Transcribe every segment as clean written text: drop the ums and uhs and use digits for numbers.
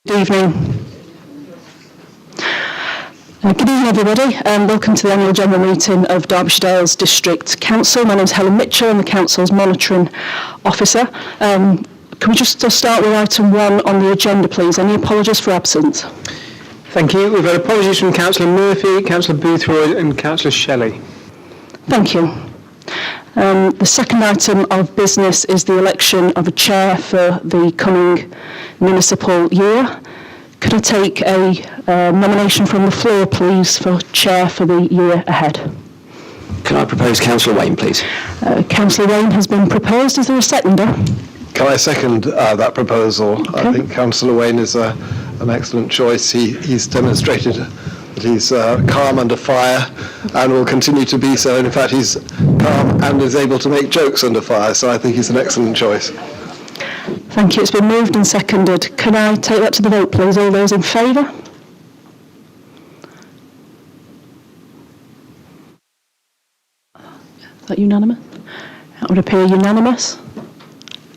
Good evening. Good evening, everybody, and welcome to the annual general meeting of Derbyshire Dales District Council. My name is Helen Mitchell. I'm the Council's monitoring officer. Can we just start with item 1 on the agenda, please? Any apologies for absence? Thank you. We've got apologies from Councillor Murphy, Councillor Boothroyd and Councillor Shelley. Thank you. The second item of business is the election of a chair for the coming municipal year. Could I take a nomination from the floor, please, for chair for the year ahead? Can I propose Councillor Wayne, please? Councillor Wayne has been proposed. Is there a seconder? Can I second that proposal? Okay. I think Councillor Wayne is an excellent choice. He's demonstrated that he's calm under fire and will continue to be so. In fact, he's calm and is able to make jokes under fire, so I think he's an excellent choice. Thank you. It's been moved and seconded. Can I take that to the vote, please? All those in favour? Is that unanimous? That would appear unanimous.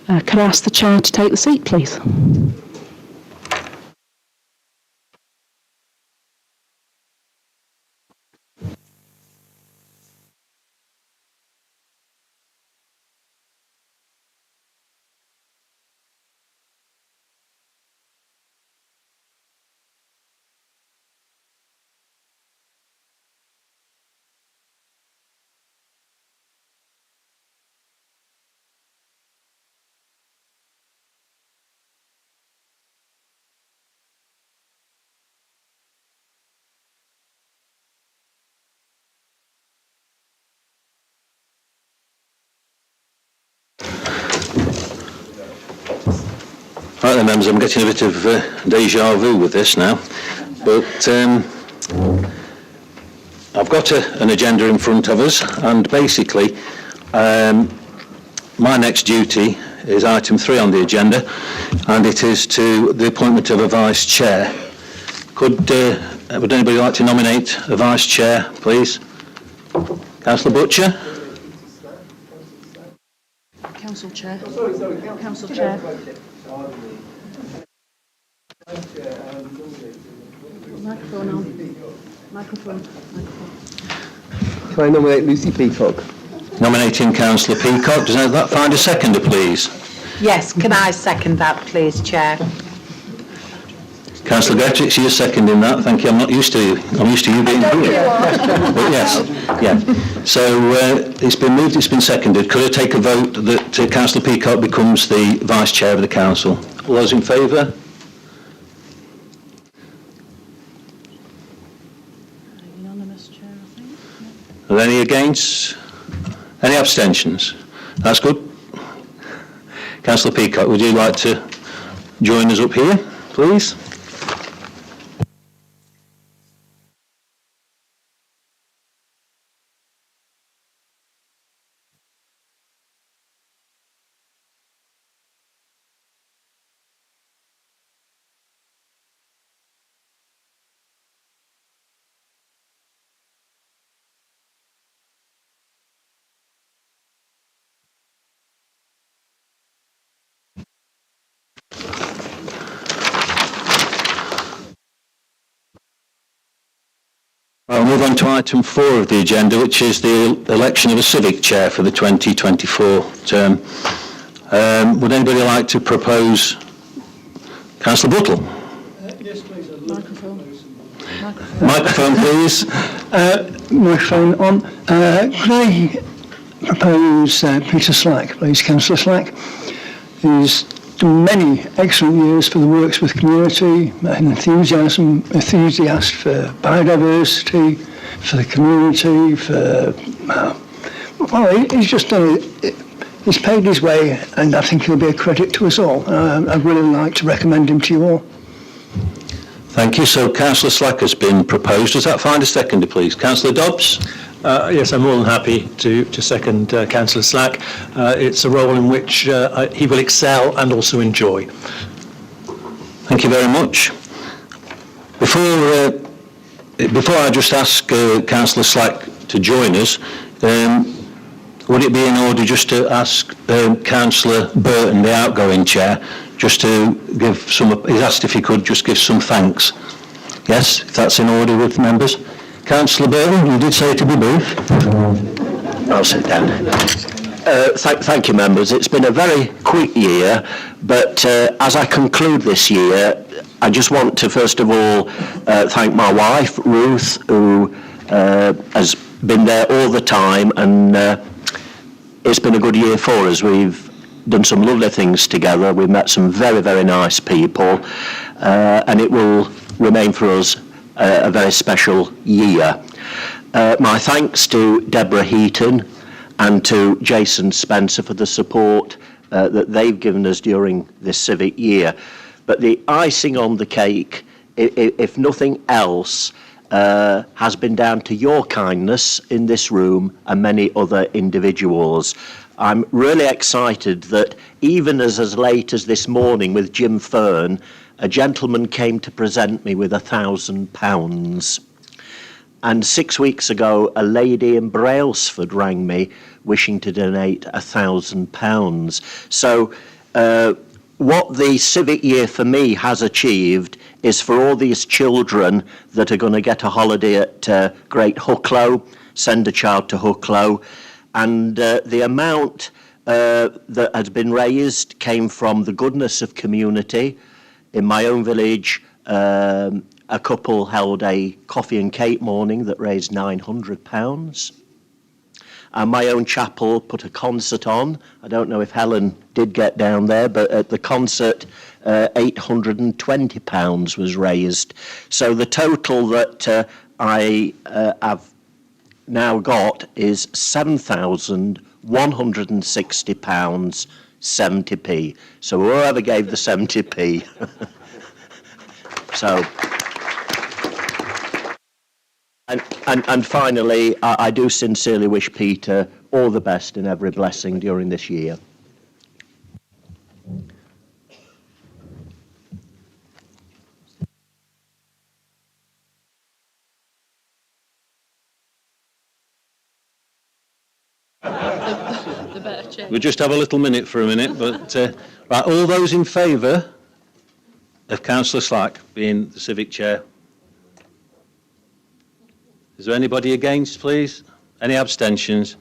Could I ask the chair to take the seat, please? Right then, members, I'm getting a bit of deja vu with this now, but I've got an agenda in front of us, and basically my next duty is item 3 on the agenda, and it is to the appointment of a vice chair. Would anybody like to nominate a vice chair, please? Councillor Butcher? Council Chair. Council Chair. Microphone on. Microphone. Can I nominate Lucy Peacock? Nominating Councillor Peacock. Does that find a seconder, please? Yes, can I second that, please, Chair? Councillor Gettrix, you're seconding that. Thank you. I'm used to you being here. But yes, yeah. So it's been moved, it's been seconded. Could I take a vote that Councillor Peacock becomes the vice chair of the council? All those in favour? Unanimous chair, I think. Are there any against? Any abstentions? That's good. Councillor Peacock, would you like to join us up here, please? I'll move on to item 4 of the agenda, which is the election of a civic chair for the 2024 term. Would anybody like to propose Councillor Buttle? Yes, please. Microphone. Microphone, please. Microphone on. Could I propose Peter Slack, please, Councillor Slack? He's done many excellent years for the Works with Community, an enthusiast for biodiversity, for the community, he's just done it. He's paid his way, and I think he'll be a credit to us all. I'd really like to recommend him to you all. Thank you. So Councillor Slack has been proposed. Does that find a seconder, please? Councillor Dobbs? Yes, I'm more than happy to second Councillor Slack. It's a role in which he will excel and also enjoy. Thank you very much. Before I just ask Councillor Slack to join us, would it be in order just to ask Councillor Burton, the outgoing chair, just to give some, he's asked if he could just give some thanks. Yes, if that's in order with members. Councillor Burton, you did say to be brief. I'll sit down. Thank you, members. It's been a very quick year, but as I conclude this year, I just want to first of all thank my wife, Ruth, who has been there all the time, and it's been a good year for us. We've done some lovely things together. We've met some very, very nice people, and it will remain for us a very special year. My thanks to Deborah Heaton and to Jason Spencer for the support that they've given us during this civic year. But the icing on the cake, if nothing else, has been down to your kindness in this room and many other individuals. I'm really excited that even as late as this morning with Jim Fern, a gentleman came to present me with £1,000. And 6 weeks ago, a lady in Brailsford rang me wishing to donate £1,000. So what the civic year for me has achieved is for all these children that are going to get a holiday at Great Hucklow, send a child to Hucklow. And the amount that has been raised came from the goodness of community. In my own village, a couple held a coffee and cake morning that raised £900. And my own chapel put a concert on. I don't know if Helen did get down there, but at the concert, £820 was raised. So the total that I have now got is £7,160, 70p. So whoever gave the 70p. So, and finally, I do sincerely wish Peter all the best and every blessing during this year. We'll just have a little minute for a minute, but right, all those in favour of Councillor Slack being the civic chair? Is there anybody against, please? Any abstentions?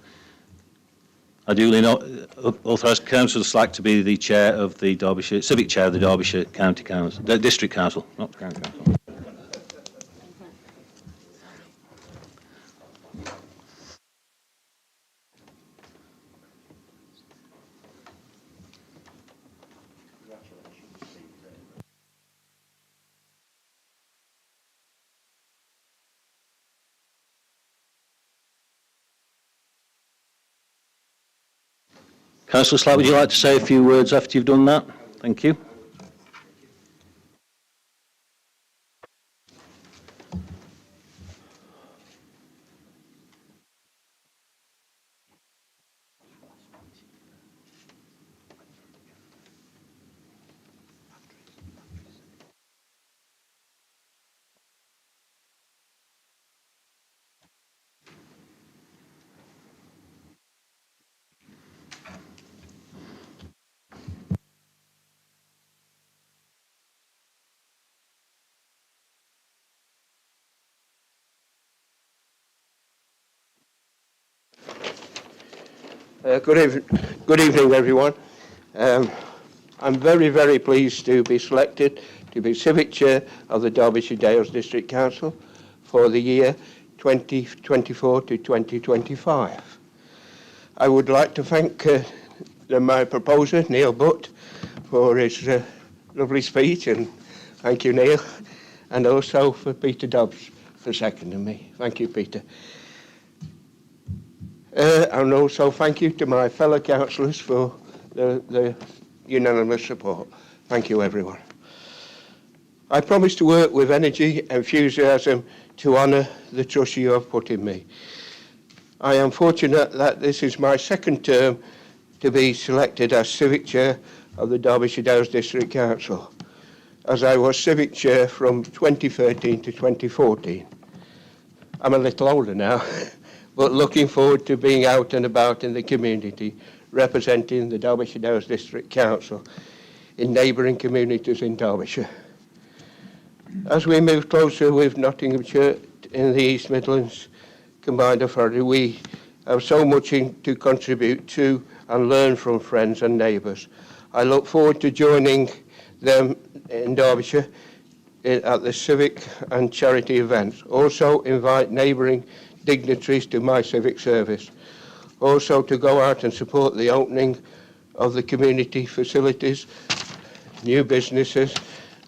I duly authorise Councillor Slack to be the chair of the Derbyshire, civic chair of the Derbyshire County Council, District Council, not County Council. Councillor Slack, would you like to say a few words after you've done that? Thank you. Good evening, everyone. I'm very, very pleased to be selected to be Civic Chair of the Derbyshire Dales District Council for the year 2024 to 2025. I would like to thank my proposer, Neil Butt, for his lovely speech, and thank you, Neil, and also for Peter Dobbs for seconding me. Thank you, Peter. And also thank you to my fellow councillors for the unanimous support. Thank you, everyone. I promise to work with energy and enthusiasm to honour the trust you have put in me. I am fortunate that this is my second term to be selected as Civic Chair of the Derbyshire Dales District Council, as I was Civic Chair from 2013 to 2014. I'm a little older now. But looking forward to being out and about in the community, representing the Derbyshire Dales District Council in neighbouring communities in Derbyshire. As we move closer with Nottinghamshire in the East Midlands Combined Authority, we have so much to contribute to and learn from friends and neighbours. I look forward to joining them in Derbyshire at the civic and charity events. Also invite neighbouring dignitaries to my civic service. Also to go out and support the opening of the community facilities, new businesses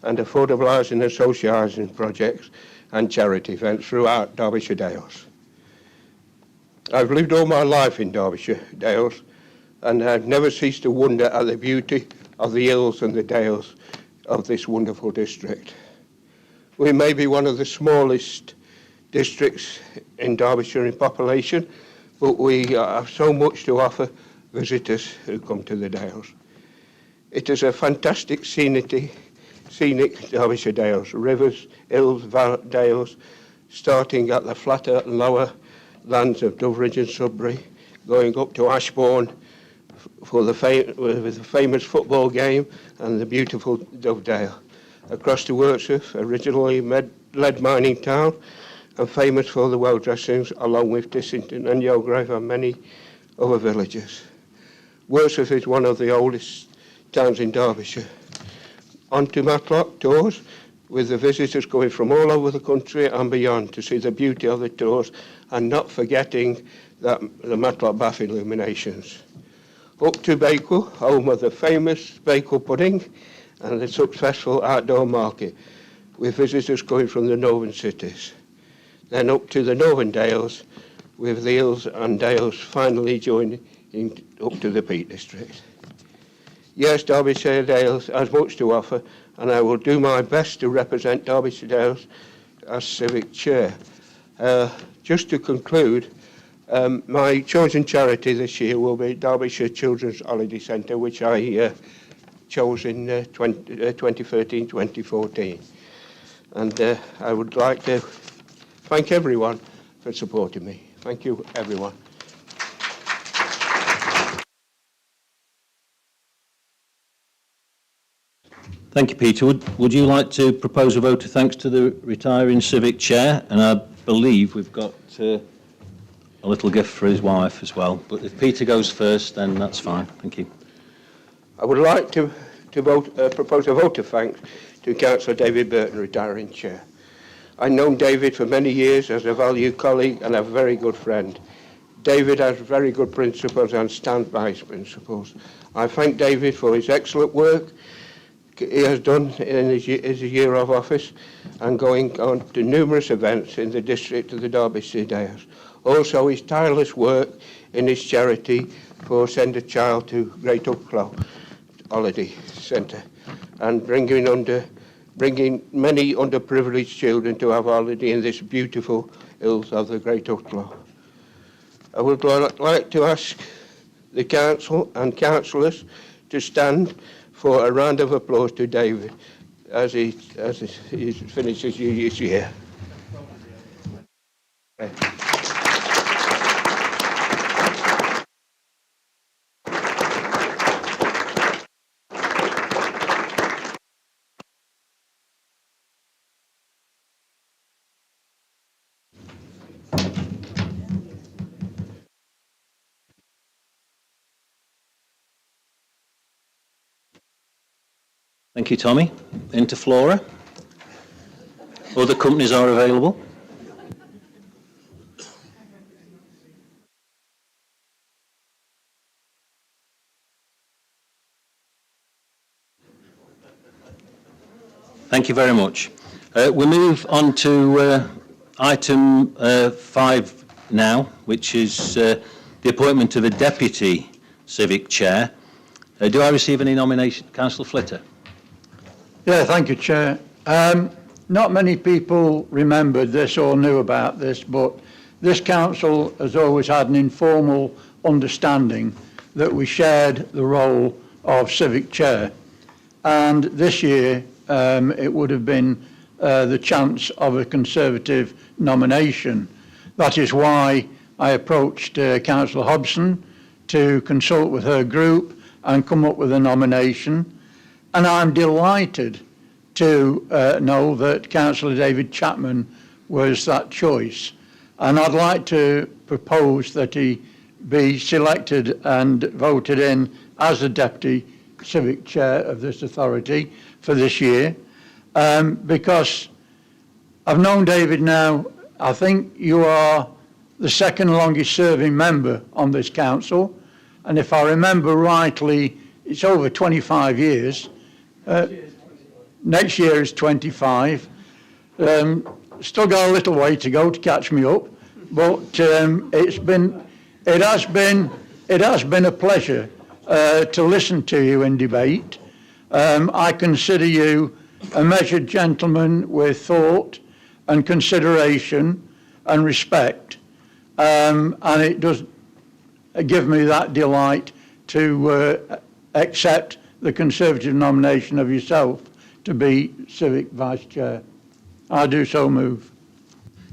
and affordable housing and social housing projects and charity events throughout Derbyshire Dales. I've lived all my life in Derbyshire Dales and I've never ceased to wonder at the beauty of the hills and the dales of this wonderful district. We may be one of the smallest districts in Derbyshire in population, but we have so much to offer visitors who come to the Dales. It is a fantastic scenic Derbyshire Dales, rivers, hills, dales, starting at the flatter and lower lands of Doveridge and Sudbury, going up to Ashbourne for the famous football game and the beautiful Dovedale, across to Wirksworth, originally lead mining town, and famous for the well dressings, along with Dissington and Yograve and many other villages. Wirksworth is one of the oldest towns in Derbyshire. On to Matlock tours, with the visitors coming from all over the country and beyond to see the beauty of the tours, and not forgetting the Matlock Bath illuminations. Up to Bakewell, home of the famous Bakewell pudding and the successful outdoor market, with visitors coming from the northern cities. Then up to the Northern Dales, with the hills and dales finally joining up to the Peak District. Yes, Derbyshire Dales has much to offer, and I will do my best to represent Derbyshire Dales as civic chair. Just to conclude, my chosen charity this year will be Derbyshire Children's Holiday Centre, which I chose in 2013-2014. And I would like to thank everyone for supporting me. Thank you, everyone. Thank you, Peter. Would you like to propose a vote of thanks to the retiring civic chair? And I believe we've got a little gift for his wife as well. But if Peter goes first, then that's fine. Thank you. I would like to propose a vote of thanks to Councillor David Burton, retiring chair. I've known David for many years as a valued colleague and a very good friend. David has very good principles and stands by his principles. I thank David for his excellent work he has done in his year of office and going on to numerous events in the district of the Derbyshire Dales. Also his tireless work in his charity for Send a Child to Great Upclow Holiday Centre and bringing many underprivileged children to have holiday in this beautiful hills of the Great Upclow. I would like to ask the council and councillors to stand for a round of applause to David as he finishes his year. Thank you, Tommy. Into Flora. Other companies are available. Thank you very much. We move on to item 5 now, which is the appointment of a deputy civic chair. Do I receive any nomination? Councillor Flitter. Yeah, thank you, Chair. Not many people remembered this or knew about this, but this council has always had an informal understanding that we shared the role of civic chair. And this year, it would have been the chance of a Conservative nomination. That is why I approached Councillor Hobson to consult with her group and come up with a nomination. And I'm delighted to know that Councillor David Chapman was that choice. And I'd like to propose that he be selected and voted in as the Deputy Civic Chair of this authority for this year, because I've known David now, I think you are the second longest serving member on this council, and if I remember rightly, it's over 25 years. Next year is 25. Still got a little way to go to catch me up, but it has been a pleasure to listen to you in debate. I consider you a measured gentleman with thought and consideration and respect, and it does give me that delight to accept the Conservative nomination of yourself to be Civic Vice Chair. I do so move.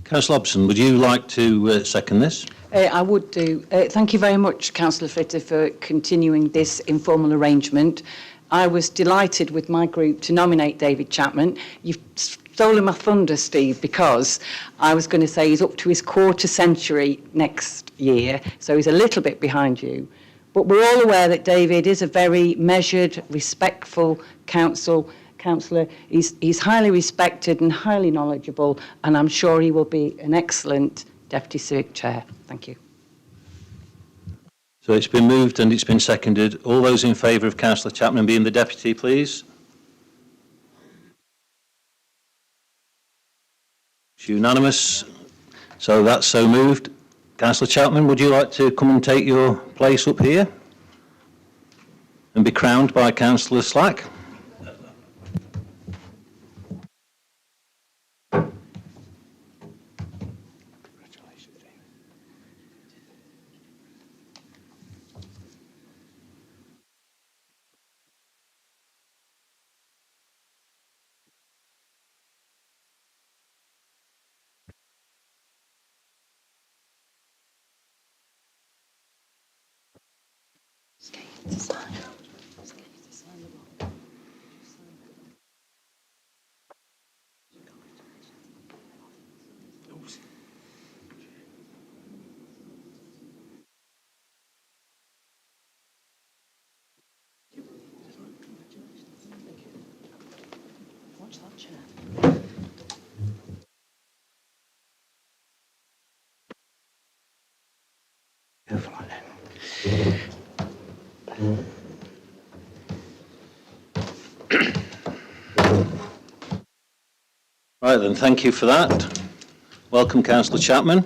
Councillor Hobson, would you like to second this? I would do. Thank you very much, Councillor Flitter, for continuing this informal arrangement. I was delighted with my group to nominate David Chapman. You've stolen my thunder, Steve, because I was going to say he's up to his quarter century next year, so he's a little bit behind you. But we're all aware that David is a very measured, respectful councillor. He's highly respected and highly knowledgeable, and I'm sure he will be an excellent Deputy Civic Chair. Thank you. So it's been moved and it's been seconded. All those in favour of Councillor Chapman being the Deputy, please. It's unanimous. So that's so moved. Councillor Chapman, would you like to come and take your place up here and be crowned by Councillor Slack? Right then, thank you for that. Welcome, Councillor Chapman.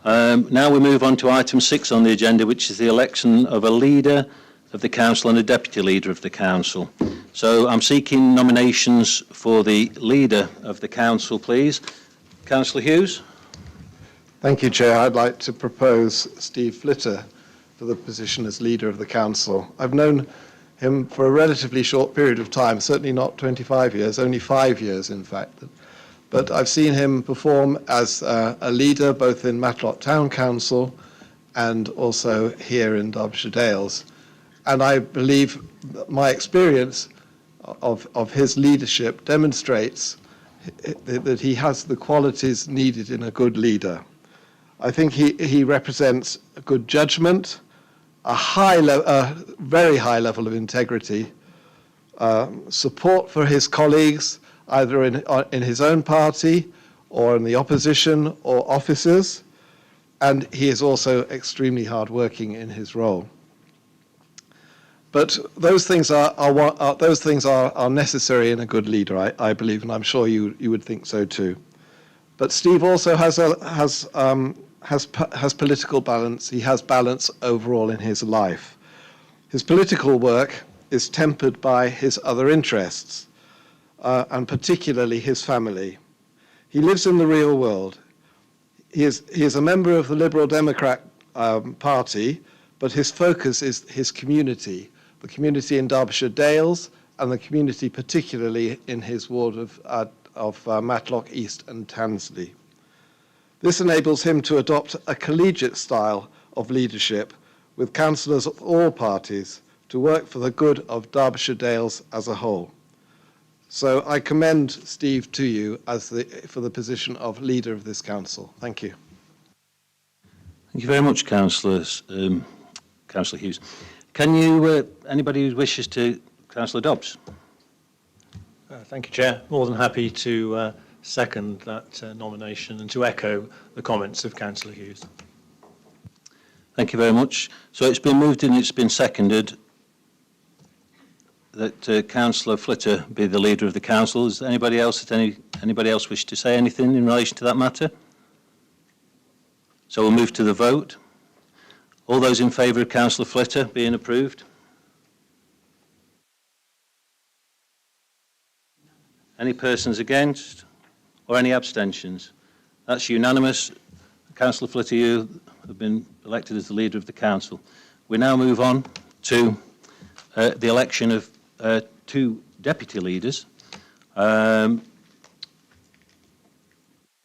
Now we move on to item 6 on the agenda, which is the election of a leader of the council and a deputy leader of the council. So I'm seeking nominations for the leader of the council, please. Councillor Hughes. Thank you, Chair. I'd like to propose Steve Flitter for the position as leader of the council. I've known him for a relatively short period of time, certainly not 25 years, only 5 years, in fact. But I've seen him perform as a leader both in Matlock Town Council and also here in Derbyshire Dales. And I believe that my experience of his leadership demonstrates that he has the qualities needed in a good leader. I think he represents a good judgment, a very high level of integrity, support for his colleagues, either in his own party or in the opposition or officers, and he is also extremely hardworking in his role. But those things are necessary in a good leader, I believe, and I'm sure you would think so too. But Steve also has political balance. He has balance overall in his life. His political work is tempered by his other interests, and particularly his family. He lives in the real world. He is a member of the Liberal Democrat Party, but his focus is his community, the community in Derbyshire Dales, and the community particularly in his ward of Matlock East and Tansley. This enables him to adopt a collegiate style of leadership with councillors of all parties to work for the good of Derbyshire Dales as a whole. So I commend Steve to you for the position of leader of this council. Thank you. Thank you very much, Councillor Hughes. Can you, anybody who wishes to, Councillor Dobbs? Thank you, Chair. More than happy to second that nomination and to echo the comments of Councillor Hughes. Thank you very much. So it's been moved and it's been seconded that Councillor Flitter be the leader of the council. Is anybody else wish to say anything in relation to that matter? So we'll move to the vote. All those in favour of Councillor Flitter being approved? Any persons against or any abstentions? That's unanimous. Councillor Flitter, you have been elected as the leader of the council. We now move on to the election of two deputy leaders.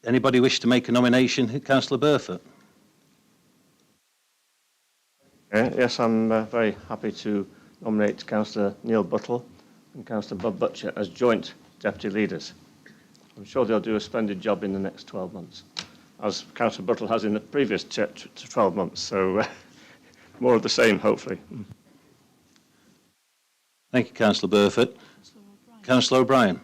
Anybody wish to make a nomination? Councillor Burfoot. Yes, I'm very happy to nominate Councillor Neil Buttle and Councillor Bob Butcher as joint deputy leaders. I'm sure they'll do a splendid job in the next 12 months, as Councillor Buttle has in the previous 12 months, so more of the same, hopefully. Thank you, Councillor Burfoot. Councillor O'Brien.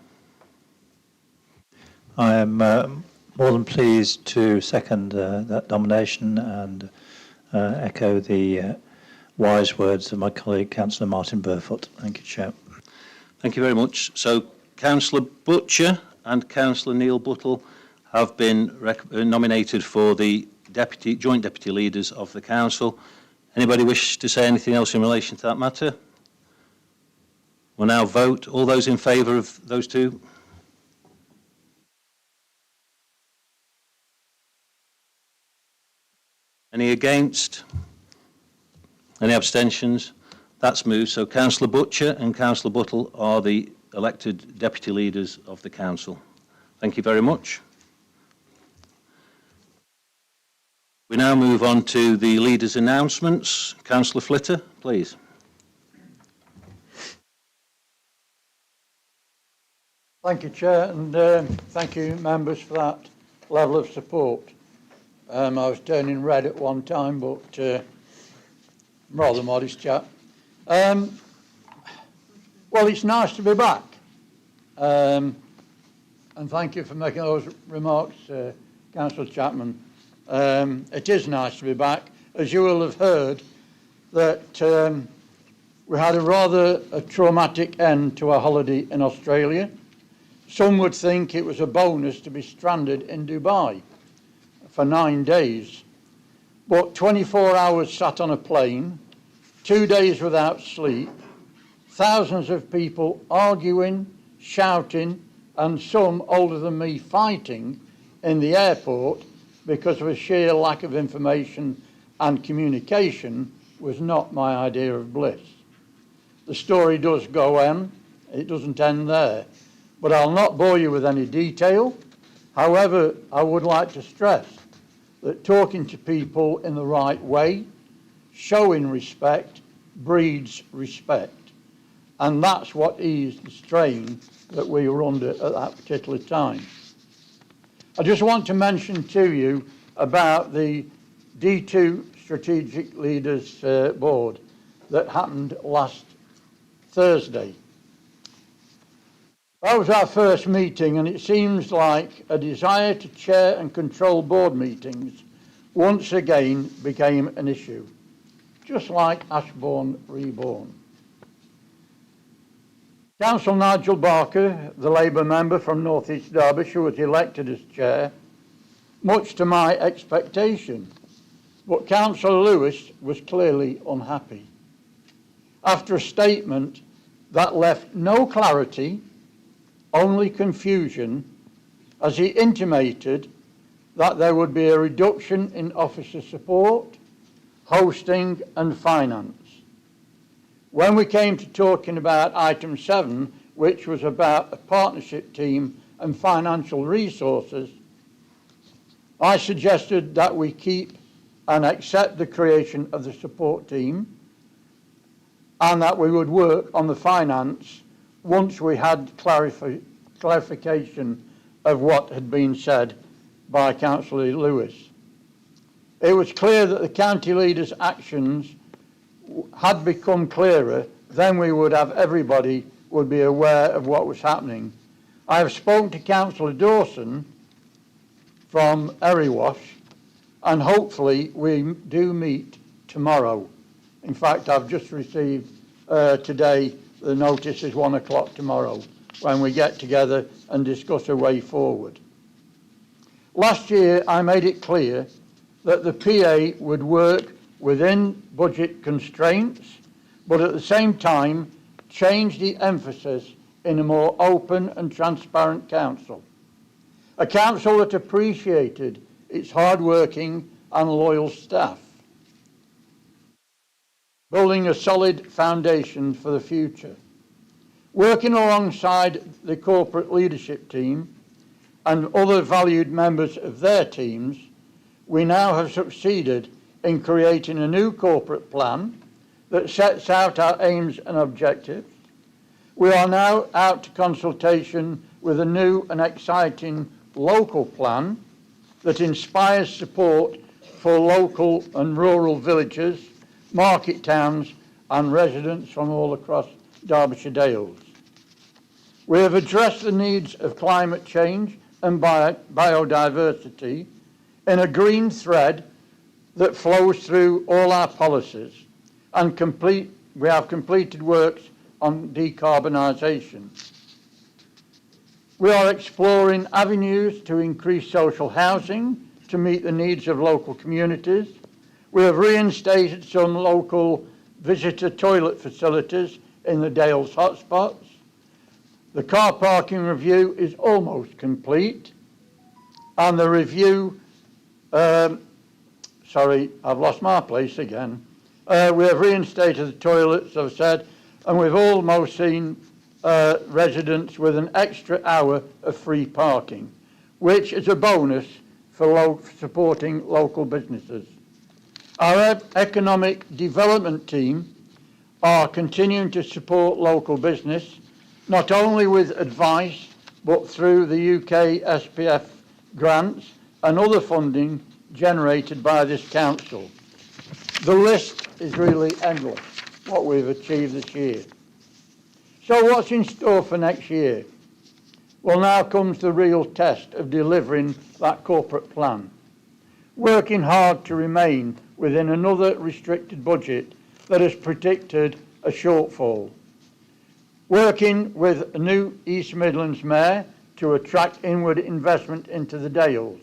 I am more than pleased to second that nomination and echo the wise words of my colleague, Councillor Martin Burfoot. Thank you, Chair. Thank you very much. So, Councillor Butcher and Councillor Neil Buttle have been nominated for the joint deputy leaders of the council. Anybody wish to say anything else in relation to that matter? We'll now vote. All those in favour of those two? Any against? Any abstentions? That's moved. So Councillor Butcher and Councillor Buttle are the elected deputy leaders of the council. Thank you very much. We now move on to the leaders' announcements. Councillor Flitter, please. Thank you, Chair, and thank you, members, for that level of support. I was turning red at one time, but I'm rather modest chap. Well, it's nice to be back. And thank you for making those remarks, Councillor Chapman. It is nice to be back. As you will have heard, that we had a traumatic end to our holiday in Australia. Some would think it was a bonus to be stranded in Dubai for 9 days. But 24 hours sat on a plane, 2 days without sleep, thousands of people arguing, shouting, and some older than me fighting in the airport because of a sheer lack of information and communication was not my idea of bliss. The story does go on, it doesn't end there. But I'll not bore you with any detail. However, I would like to stress that talking to people in the right way, showing respect, breeds respect. And that's what eased the strain that we were under at that particular time. I just want to mention to you about the D2 Strategic Leaders Board that happened last Thursday. That was our first meeting, and it seems like a desire to chair and control board meetings once again became an issue, just like Ashbourne Reborn. Councillor Nigel Barker, the Labour member from North East Derbyshire, was elected as chair, much to my expectation, but Councillor Lewis was clearly unhappy. After a statement that left no clarity, only confusion, as he intimated that there would be a reduction in officer support, hosting and finance. When we came to talking about item 7, which was about a partnership team and financial resources, I suggested that we keep and accept the creation of the support team, and that we would work on the finance once we had clarification of what had been said by Councillor Lewis. It was clear that the county leaders' actions had become clearer, then we would have everybody would be aware of what was happening. I have spoken to Councillor Dawson from Erewash, and hopefully we do meet tomorrow. In fact, I've just received today the notice is 1 o'clock tomorrow when we get together and discuss a way forward. Last year I made it clear that the PA would work within budget constraints, but at the same time change the emphasis in a more open and transparent council. A council that appreciated its hard-working and loyal staff, building a solid foundation for the future. Working alongside the corporate leadership team and other valued members of their teams, we now have succeeded in creating a new corporate plan that sets out our aims and objectives. We are now out to consultation with a new and exciting local plan that inspires support for local and rural villages, market towns and residents from all across Derbyshire Dales. We have addressed the needs of climate change and biodiversity in a green thread that flows through all our policies, and we have completed works on decarbonisation. We are exploring avenues to increase social housing to meet the needs of local communities. We have reinstated some local visitor toilet facilities in the Dales hotspots. The car parking review is almost complete, and the review, sorry, I've lost my place again. We have reinstated the toilets, I've said, and we've almost seen residents with an extra hour of free parking, which is a bonus for supporting local businesses. Our economic development team are continuing to support local business, not only with advice, but through the UK SPF grants and other funding generated by this council. The list is really endless, what we've achieved this year. So what's in store for next year? Well, now comes the real test of delivering that corporate plan. Working hard to remain within another restricted budget that has predicted a shortfall. Working with a new East Midlands Mayor to attract inward investment into the Dales.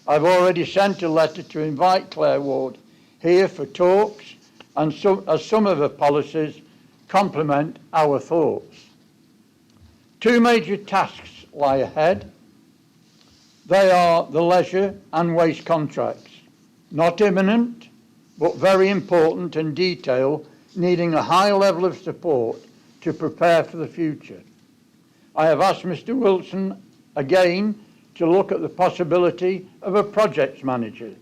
I've already sent a letter to invite Claire Ward here for talks, and as some of her policies complement our thoughts. Two major tasks lie ahead. They are the leisure and waste contracts, not imminent, but very important and detailed, needing a high level of support to prepare for the future. I have asked Mr. Wilson again to look at the possibility of a projects manager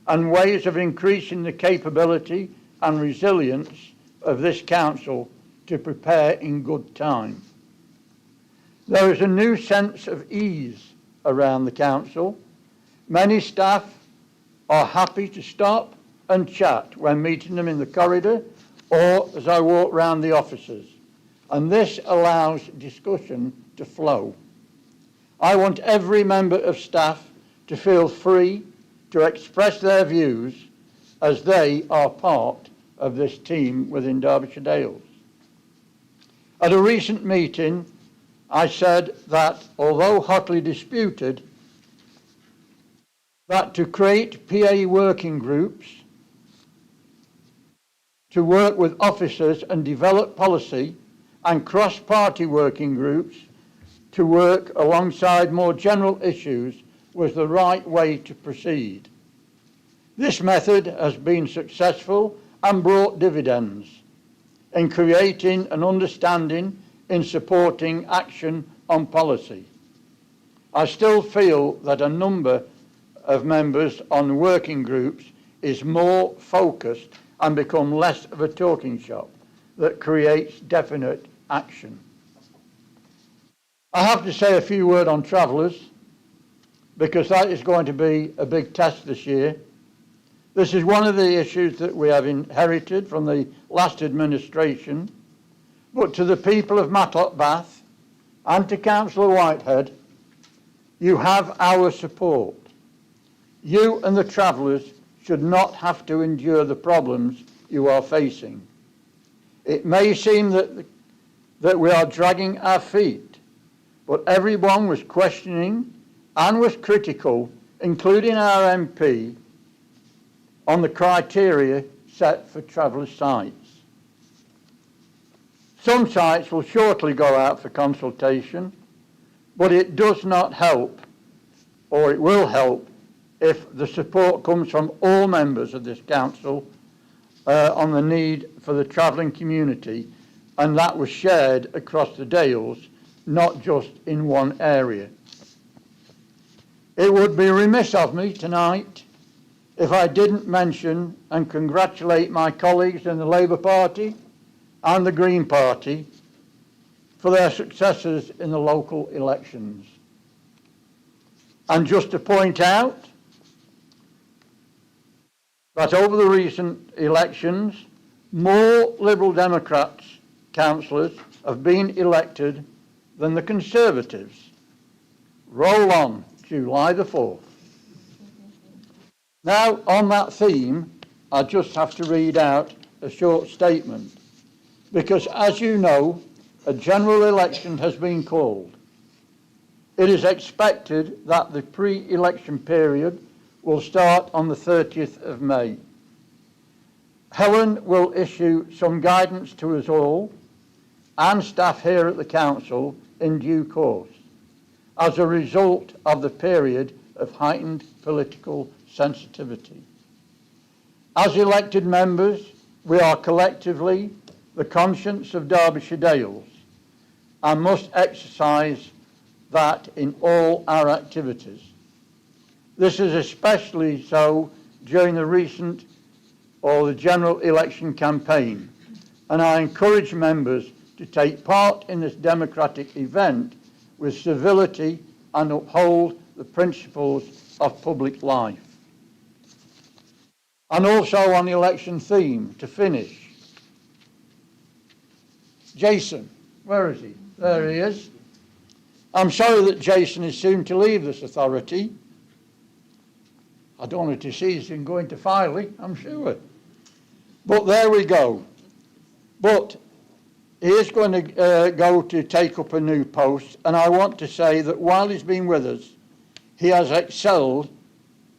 and ways of increasing the capability and resilience of this council to prepare in good time. There is a new sense of ease around the council. Many staff are happy to stop and chat when meeting them in the corridor or as I walk round the offices, and this allows discussion to flow. I want every member of staff to feel free to express their views as they are part of this team within Derbyshire Dales. At a recent meeting, I said that although hotly disputed, that to create PA working groups to work with officers and develop policy, and cross-party working groups to work alongside more general issues was the right way to proceed. This method has been successful and brought dividends in creating an understanding in supporting action on policy. I still feel that a number of members on working groups is more focused and become less of a talking shop. that creates definite action. I have to say a few words on travellers, because that is going to be a big test this year. This is one of the issues that we have inherited from the last administration, but to the people of Matlock Bath and to Councillor Whitehead, you have our support. You and the travellers should not have to endure the problems you are facing. It may seem that we are dragging our feet, but everyone was questioning and was critical, including our MP, on the criteria set for traveller sites. Some sites will shortly go out for consultation, but it does not help, or it will help, if the support comes from all members of this council on the need for the travelling community, and that was shared across the Dales, not just in one area. It would be remiss of me tonight if I didn't mention and congratulate my colleagues in the Labour Party and the Green Party for their successes in the local elections. And just to point out that over the recent elections, more Liberal Democrats councillors have been elected than the Conservatives. Roll on, July the 4th. Now, on that theme, I just have to read out a short statement, because as you know, a general election has been called. It is expected that the pre-election period will start on the 30th of May. Helen will issue some guidance to us all and staff here at the council in due course as a result of the period of heightened political sensitivity. As elected members, we are collectively the conscience of Derbyshire Dales and must exercise that in all our activities. This is especially so during the recent or the general election campaign, and I encourage members to take part in this democratic event with civility and uphold the principles of public life. And also on the election theme, to finish, Jason, where is he? There he is. I'm sorry that Jason is soon to leave this authority. I don't want to see him going to Filey, I'm sure. But there we go. But he is going to go to take up a new post, and I want to say that while he's been with us, he has excelled,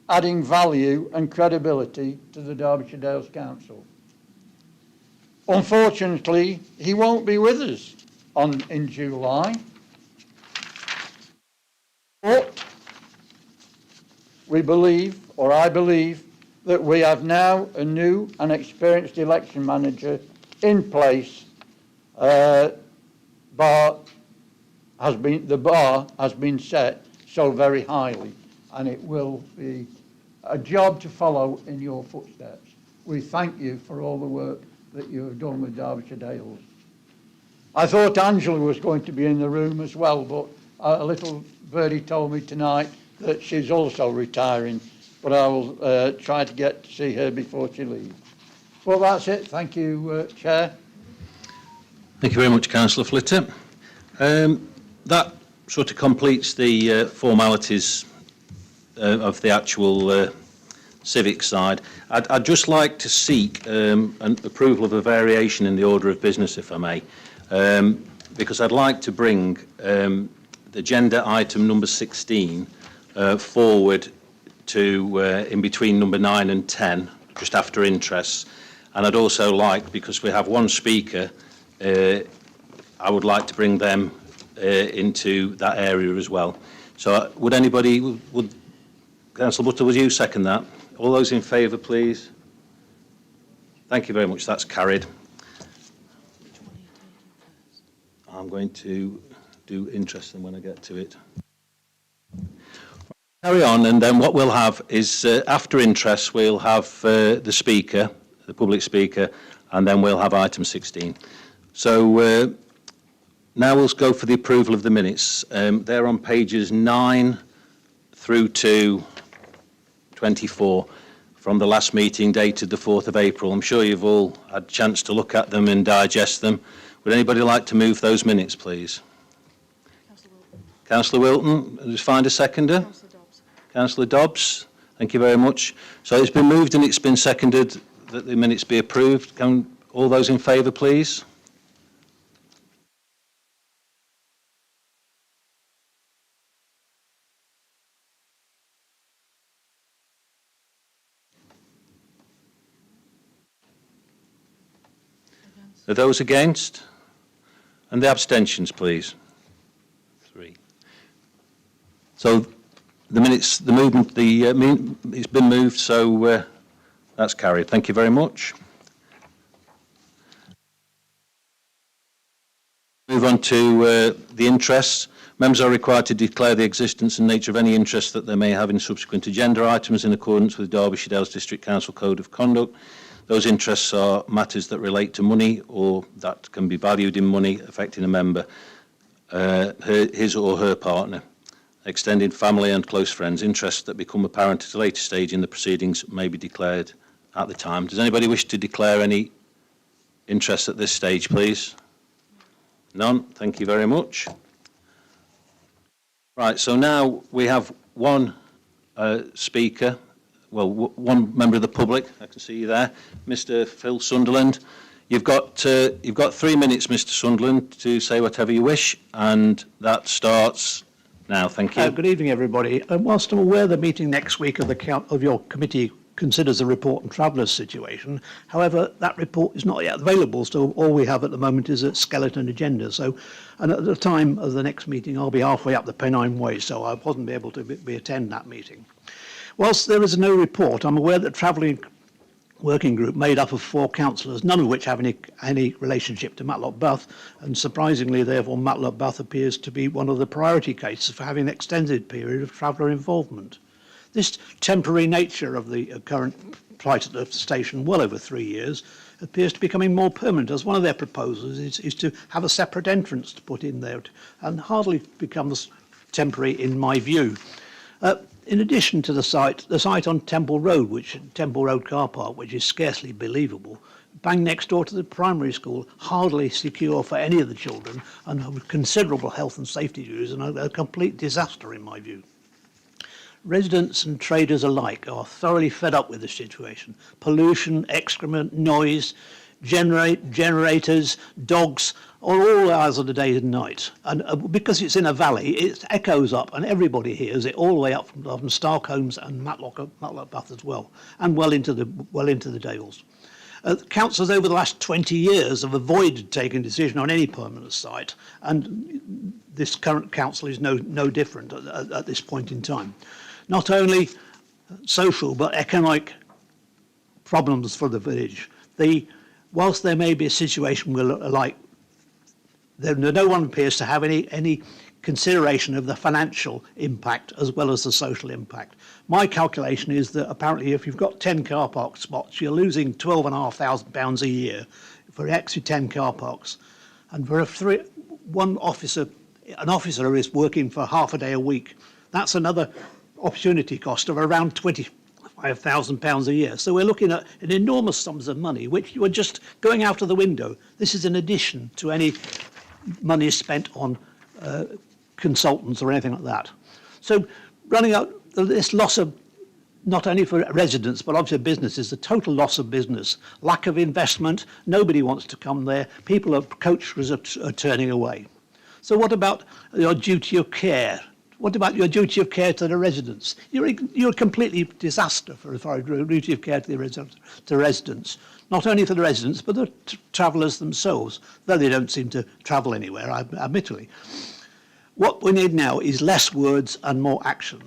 adding value and credibility to the Derbyshire Dales Council. Unfortunately, he won't be with us in July, but we believe, or I believe, that we have now a new and experienced election manager in place. The bar has been set so very highly, and it will be a job to follow in your footsteps. We thank you for all the work that you have done with Derbyshire Dales. I thought Angela was going to be in the room as well, but a little birdie told me tonight that she's also retiring, but I will try to get to see her before she leaves. Well, that's it. Thank you, Chair. Thank you very much, Councillor Flitter. That sort of completes the formalities of the actual civic side. I'd just like to seek an approval of a variation in the order of business, if I may, because I'd like to bring the agenda item number 16 forward to in between number 9 and 10, just after interests. And I'd also like, because we have one speaker, I would like to bring them into that area as well. So would anybody, would Councillor Butter, would you second that? All those in favour, please. Thank you very much, that's carried. I'm going to do interest when I get to it. Carry on, and then what we'll have is after interest we'll have the speaker, the public speaker, and then we'll have item 16. So now we'll go for the approval of the minutes. They're on pages 9 through to 24 from the last meeting dated the 4th of April. I'm sure you've all had a chance to look at them and digest them. Would anybody like to move those minutes, please? Councillor Wilton, just find a seconder. Councillor Dobbs, thank you very much. So it's been moved and it's been seconded that the minutes be approved. Can all those in favour, please? Are those against? And the abstentions, please. 3. So the minutes, the movement, it's been moved, so that's carried. Thank you very much. Move on to the interests. Members are required to declare the existence and nature of any interest that they may have in subsequent agenda items in accordance with Derbyshire Dales District Council Code of Conduct. Those interests are matters that relate to money or that can be valued in money affecting a member, his or her partner, extended family and close friends. Interests that become apparent at a later stage in the proceedings may be declared at the time. Does anybody wish to declare any interest at this stage, please? None. Thank you very much. Right, so now we have one speaker. Well, one member of the public, I can see you there, Mr. Phil Sunderland. You've got 3 minutes, Mr. Sunderland, to say whatever you wish, and that starts now. Thank you. Good evening, everybody. Whilst I'm aware the meeting next week of your committee considers the report on travellers' situation, however, that report is not yet available, so all we have at the moment is a skeleton agenda. So, and at the time of the next meeting, I'll be halfway up the Pennine Way, so I wasn't able to attend that meeting. Whilst there is no report, I'm aware that the travelling working group made up of 4 councillors, none of which have any relationship to Matlock Bath, and surprisingly, therefore, Matlock Bath appears to be one of the priority cases for having an extended period of traveller involvement. This temporary nature of the current plight at the station, well over 3 years, appears to be becoming more permanent, as one of their proposals is to have a separate entrance to put in there, and hardly becomes temporary in my view. In addition to the site on Temple Road car park, which is scarcely believable, bang next door to the primary school, hardly secure for any of the children, and with considerable health and safety issues, and a complete disaster in my view. Residents and traders alike are thoroughly fed up with the situation. Pollution, excrement, noise, generators, dogs, all hours of the day and night. And because it's in a valley, it echoes up and everybody hears it all the way up from Starkholmes and Matlock Bath as well, and well into the Dales. Councillors over the last 20 years have avoided taking a decision on any permanent site, and this current council is no different at this point in time. Not only social but economic problems for the village. Whilst there may be a situation where, like, no one appears to have any consideration of the financial impact as well as the social impact. My calculation is that apparently if you've got 10 car park spots, you're losing £12,500 a year for extra 10 car parks. And for an officer is working for half a day a week, that's another opportunity cost of around £25,000 a year. So we're looking at an enormous sums of money, which you are just going out of the window. This is in addition to any money spent on consultants or anything like that. So running out this loss of, not only for residents, but obviously businesses, the total loss of business, lack of investment, nobody wants to come there, coaches are turning away. So what about your duty of care? What about your duty of care to the residents? You're a completely disaster for duty of care to the residents. Not only for the residents, but the travellers themselves, though they don't seem to travel anywhere, admittedly. What we need now is less words and more action.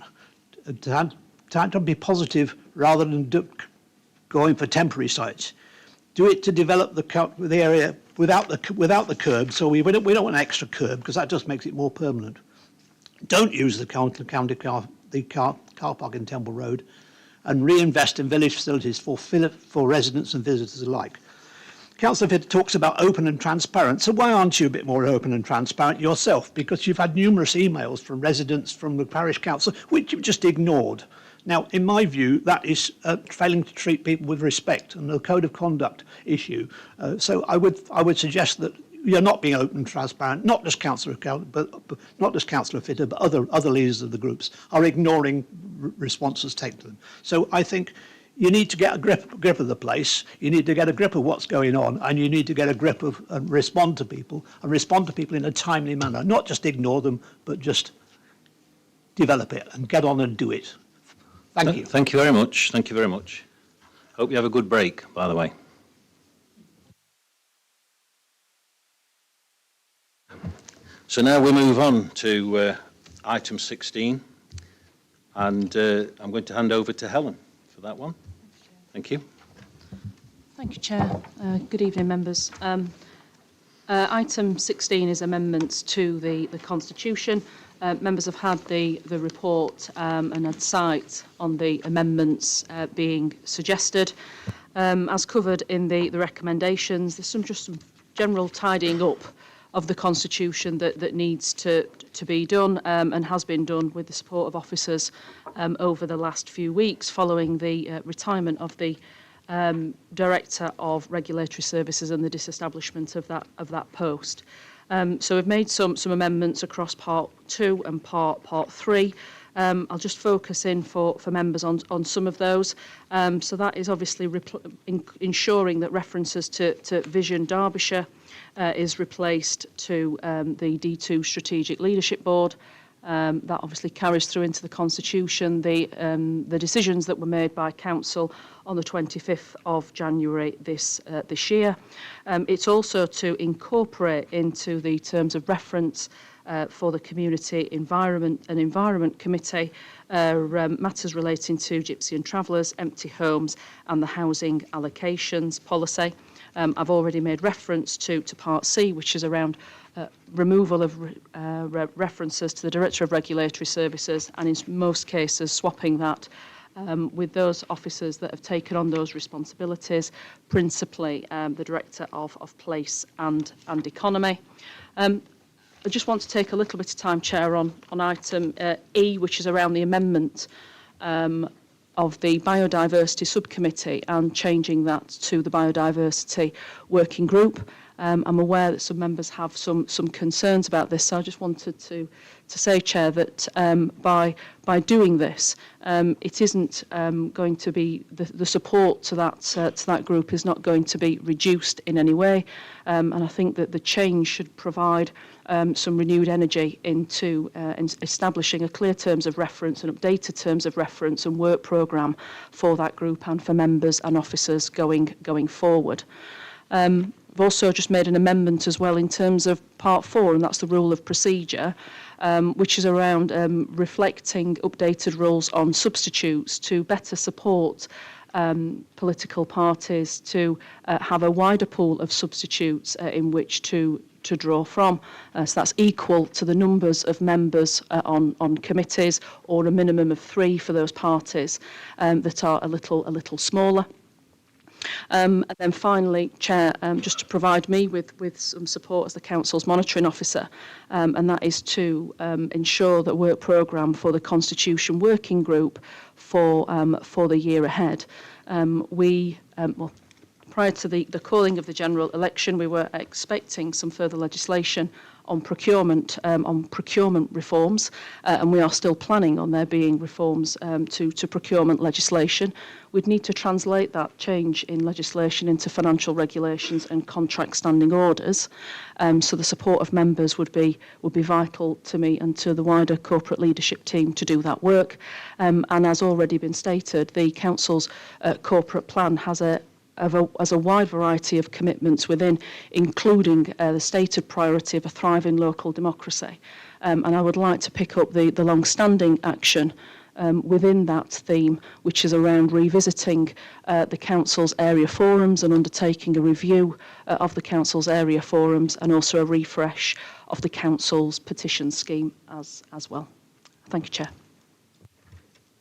To be positive rather than going for temporary sites. Do it to develop the area without the curb, so we don't want an extra curb because that just makes it more permanent. Don't use the car park in Temple Road, and reinvest in village facilities for residents and visitors alike. Councillor Fitter talks about open and transparent. So why aren't you a bit more open and transparent yourself? Because you've had numerous emails from residents from the parish council, which you've just ignored. Now, in my view, that is failing to treat people with respect and the code of conduct issue. So I would suggest that you're not being open and transparent. Not just Councillor Fitter, but other leaders of the groups are ignoring responses taken to them. So I think you need to get a grip of the place. You need to get a grip of what's going on, and you need to get a grip of and respond to people in a timely manner. Not just ignore them, but just develop it and get on and do it. Thank you. Thank you very much. Thank you very much. Hope you have a good break, by the way. So now we move on to item 16, and I'm going to hand over to Helen for that one. Thank you. Thank you, Chair. Good evening, members. Item 16 is amendments to the Constitution. Members have had the report and had sight on the amendments being suggested. As covered in the recommendations, there's some general tidying up of the Constitution that needs to be done and has been done with the support of officers over the last few weeks following the retirement of the Director of Regulatory Services and the disestablishment of that post. So we've made some amendments across Part 2 and Part 3. I'll just focus in for members on some of those. So that is obviously ensuring that references to Vision Derbyshire is replaced to the D2 Strategic Leadership Board. That obviously carries through into the Constitution the decisions that were made by Council on the 25th of January this year. It's also to incorporate into the terms of reference for the Community Environment Committee matters relating to gypsy and travellers, empty homes and the housing allocations policy. I've already made reference to Part C, which is around removal of references to the Director of Regulatory Services, and in most cases swapping that with those officers that have taken on those responsibilities, principally the Director of Place and Economy. I just want to take a little bit of time, Chair, on item E, which is around the amendment of the Biodiversity Subcommittee and changing that to the Biodiversity Working Group. I'm aware that some members have some concerns about this, so I just wanted to say, Chair, that by doing this, it isn't going to be the support to that group is not going to be reduced in any way, and I think that the change should provide some renewed energy into establishing a clear terms of reference and updated terms of reference and work programme for that group and for members and officers going forward. I've also just made an amendment as well in terms of Part 4, and that's the rule of procedure, which is around reflecting updated rules on substitutes to better support political parties to have a wider pool of substitutes in which to draw from. So that's equal to the numbers of members on committees, or a minimum of 3 for those parties that are a little smaller. And then finally, Chair, just to provide me with some support as the Council's monitoring officer, and that is to ensure that work programme for the Constitution Working Group for the year ahead. Prior to the calling of the general election, we were expecting some further legislation on procurement reforms, and we are still planning on there being reforms to procurement legislation. We'd need to translate that change in legislation into financial regulations and contract standing orders. So the support of members would be vital to me and to the wider corporate leadership team to do that work. And as already been stated, the Council's corporate plan has a wide variety of commitments within, including the stated priority of a thriving local democracy. And I would like to pick up the long-standing action within that theme, which is around revisiting the Council's area forums and undertaking a review of the Council's area forums, and also a refresh of the Council's petition scheme as well. Thank you, Chair.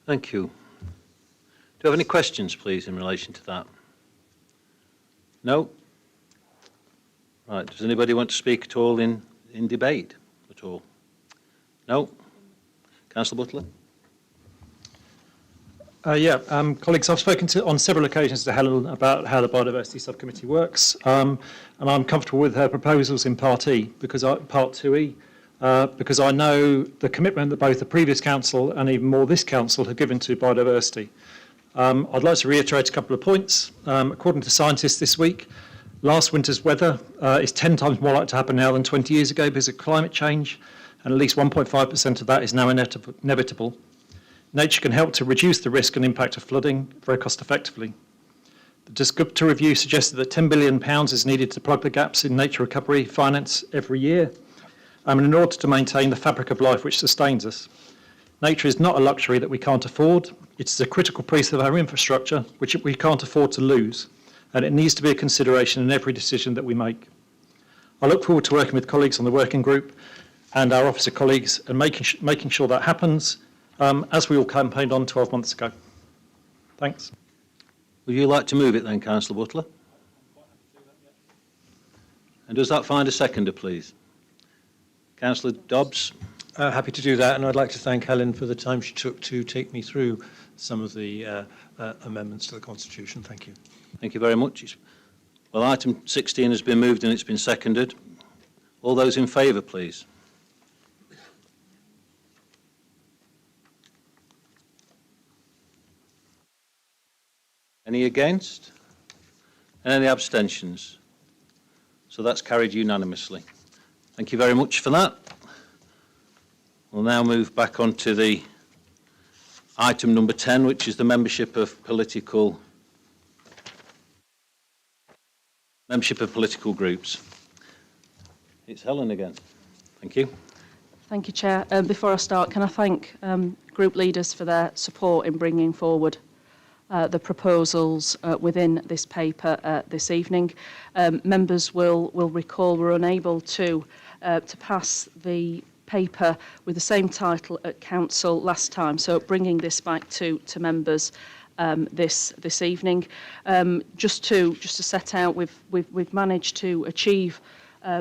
Thank you. Do you have any questions, please, in relation to that? No? Right, does anybody want to speak at all in debate at all? No? Councillor Butler? Colleagues, I've spoken on several occasions to Helen about how the Biodiversity Subcommittee works, and I'm comfortable with her proposals in Part E, Part 2E, because I know the commitment that both the previous council and even more this council have given to biodiversity. I'd like to reiterate a couple of points. According to scientists this week, last winter's weather is 10 times more likely to happen now than 20 years ago because of climate change, and at least 1.5% of that is now inevitable. Nature can help to reduce the risk and impact of flooding very cost effectively. The Descriptor review suggested that £10 billion is needed to plug the gaps in nature recovery finance every year, and in order to maintain the fabric of life which sustains us. Nature is not a luxury that we can't afford. It's a critical piece of our infrastructure which we can't afford to lose, and it needs to be a consideration in every decision that we make. I look forward to working with colleagues on the working group and our officer colleagues and making sure that happens, as we all campaigned on 12 months ago. Thanks. Would you like to move it then, Councillor Butler? And does that find a seconder, please? Councillor Dobbs? Happy to do that, and I'd like to thank Helen for the time she took to take me through some of the amendments to the Constitution. Thank you. Thank you very much. Well, item 16 has been moved and it's been seconded. All those in favour, please. Any against? And any abstentions? So that's carried unanimously. Thank you very much for that. We'll now move back on to the item number 10, which is the membership of political groups. It's Helen again. Thank you. Thank you, Chair. Before I start, can I thank group leaders for their support in bringing forward the proposals within this paper this evening. Members will recall we're unable to pass the paper with the same title at Council last time, so bringing this back to members this evening. Just to set out, we've managed to achieve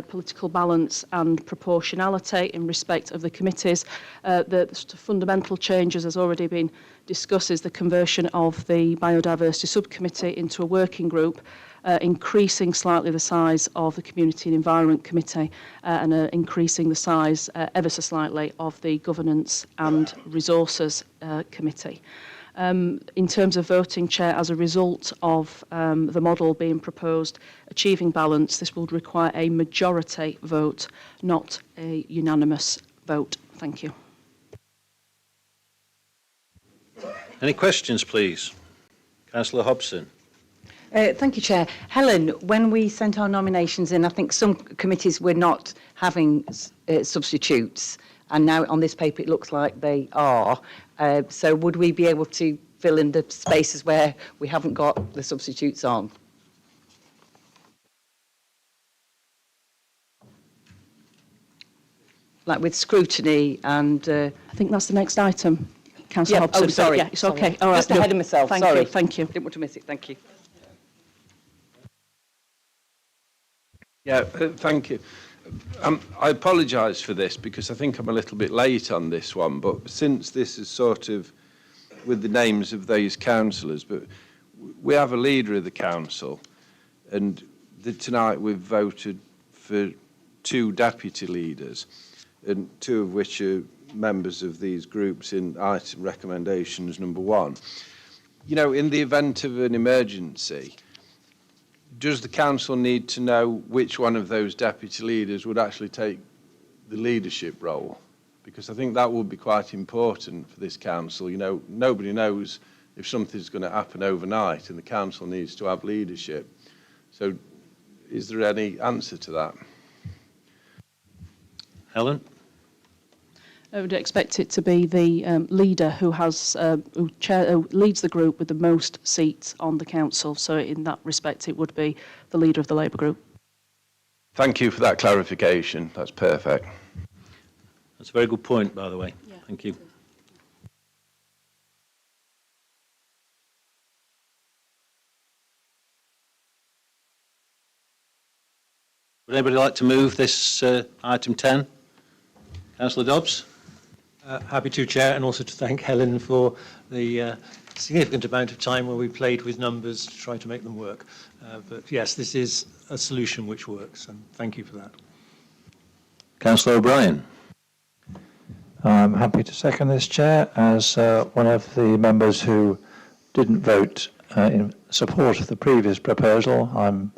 political balance and proportionality in respect of the committees. The fundamental changes, has already been discussed, is the conversion of the Biodiversity Subcommittee into a working group, increasing slightly the size of the Community and Environment Committee and increasing the size ever so slightly of the Governance and Resources Committee. In terms of voting, Chair, as a result of the model being proposed, achieving balance, this would require a majority vote, not a unanimous vote. Thank you. Any questions, please? Councillor Hobson. Thank you, Chair. Helen, when we sent our nominations in, I think some committees were not having substitutes, and now on this paper it looks like they are. So would we be able to fill in the spaces where we haven't got the substitutes on? Like with scrutiny and... I think that's the next item, Councillor Hobson. Oh, sorry. Yeah, it's okay. All right. Just ahead of myself, Thank sorry. you. Thank you. Didn't want to miss it, thank you. Yeah, thank you. I apologise for this because I think I'm a little bit late on this one, but since this is sort of with the names of these councillors, but we have a leader of the council, and tonight we've voted for 2 deputy leaders, and 2 of which are members of these groups in item recommendations number 1. You know, in the event of an emergency, does the council need to know which one of those deputy leaders would actually take the leadership role? Because I think that would be quite important for this council. You know, nobody knows if something's going to happen overnight, and the council needs to have leadership. So is there any answer to that? Helen? I would expect it to be the leader who leads the group with the most seats on the council. So in that respect, it would be the leader of the Labour group. Thank you for that clarification. That's perfect. That's a very good point, by the way. Yeah. Thank you. Would anybody like to move this item 10? Councillor Dobbs? Happy to, Chair, and also to thank Helen for the significant amount of time where we played with numbers to try to make them work. But yes, this is a solution which works, and thank you for that. Councillor O'Brien? I'm happy to second this, Chair, as one of the members who didn't vote in support of the previous proposal. I'm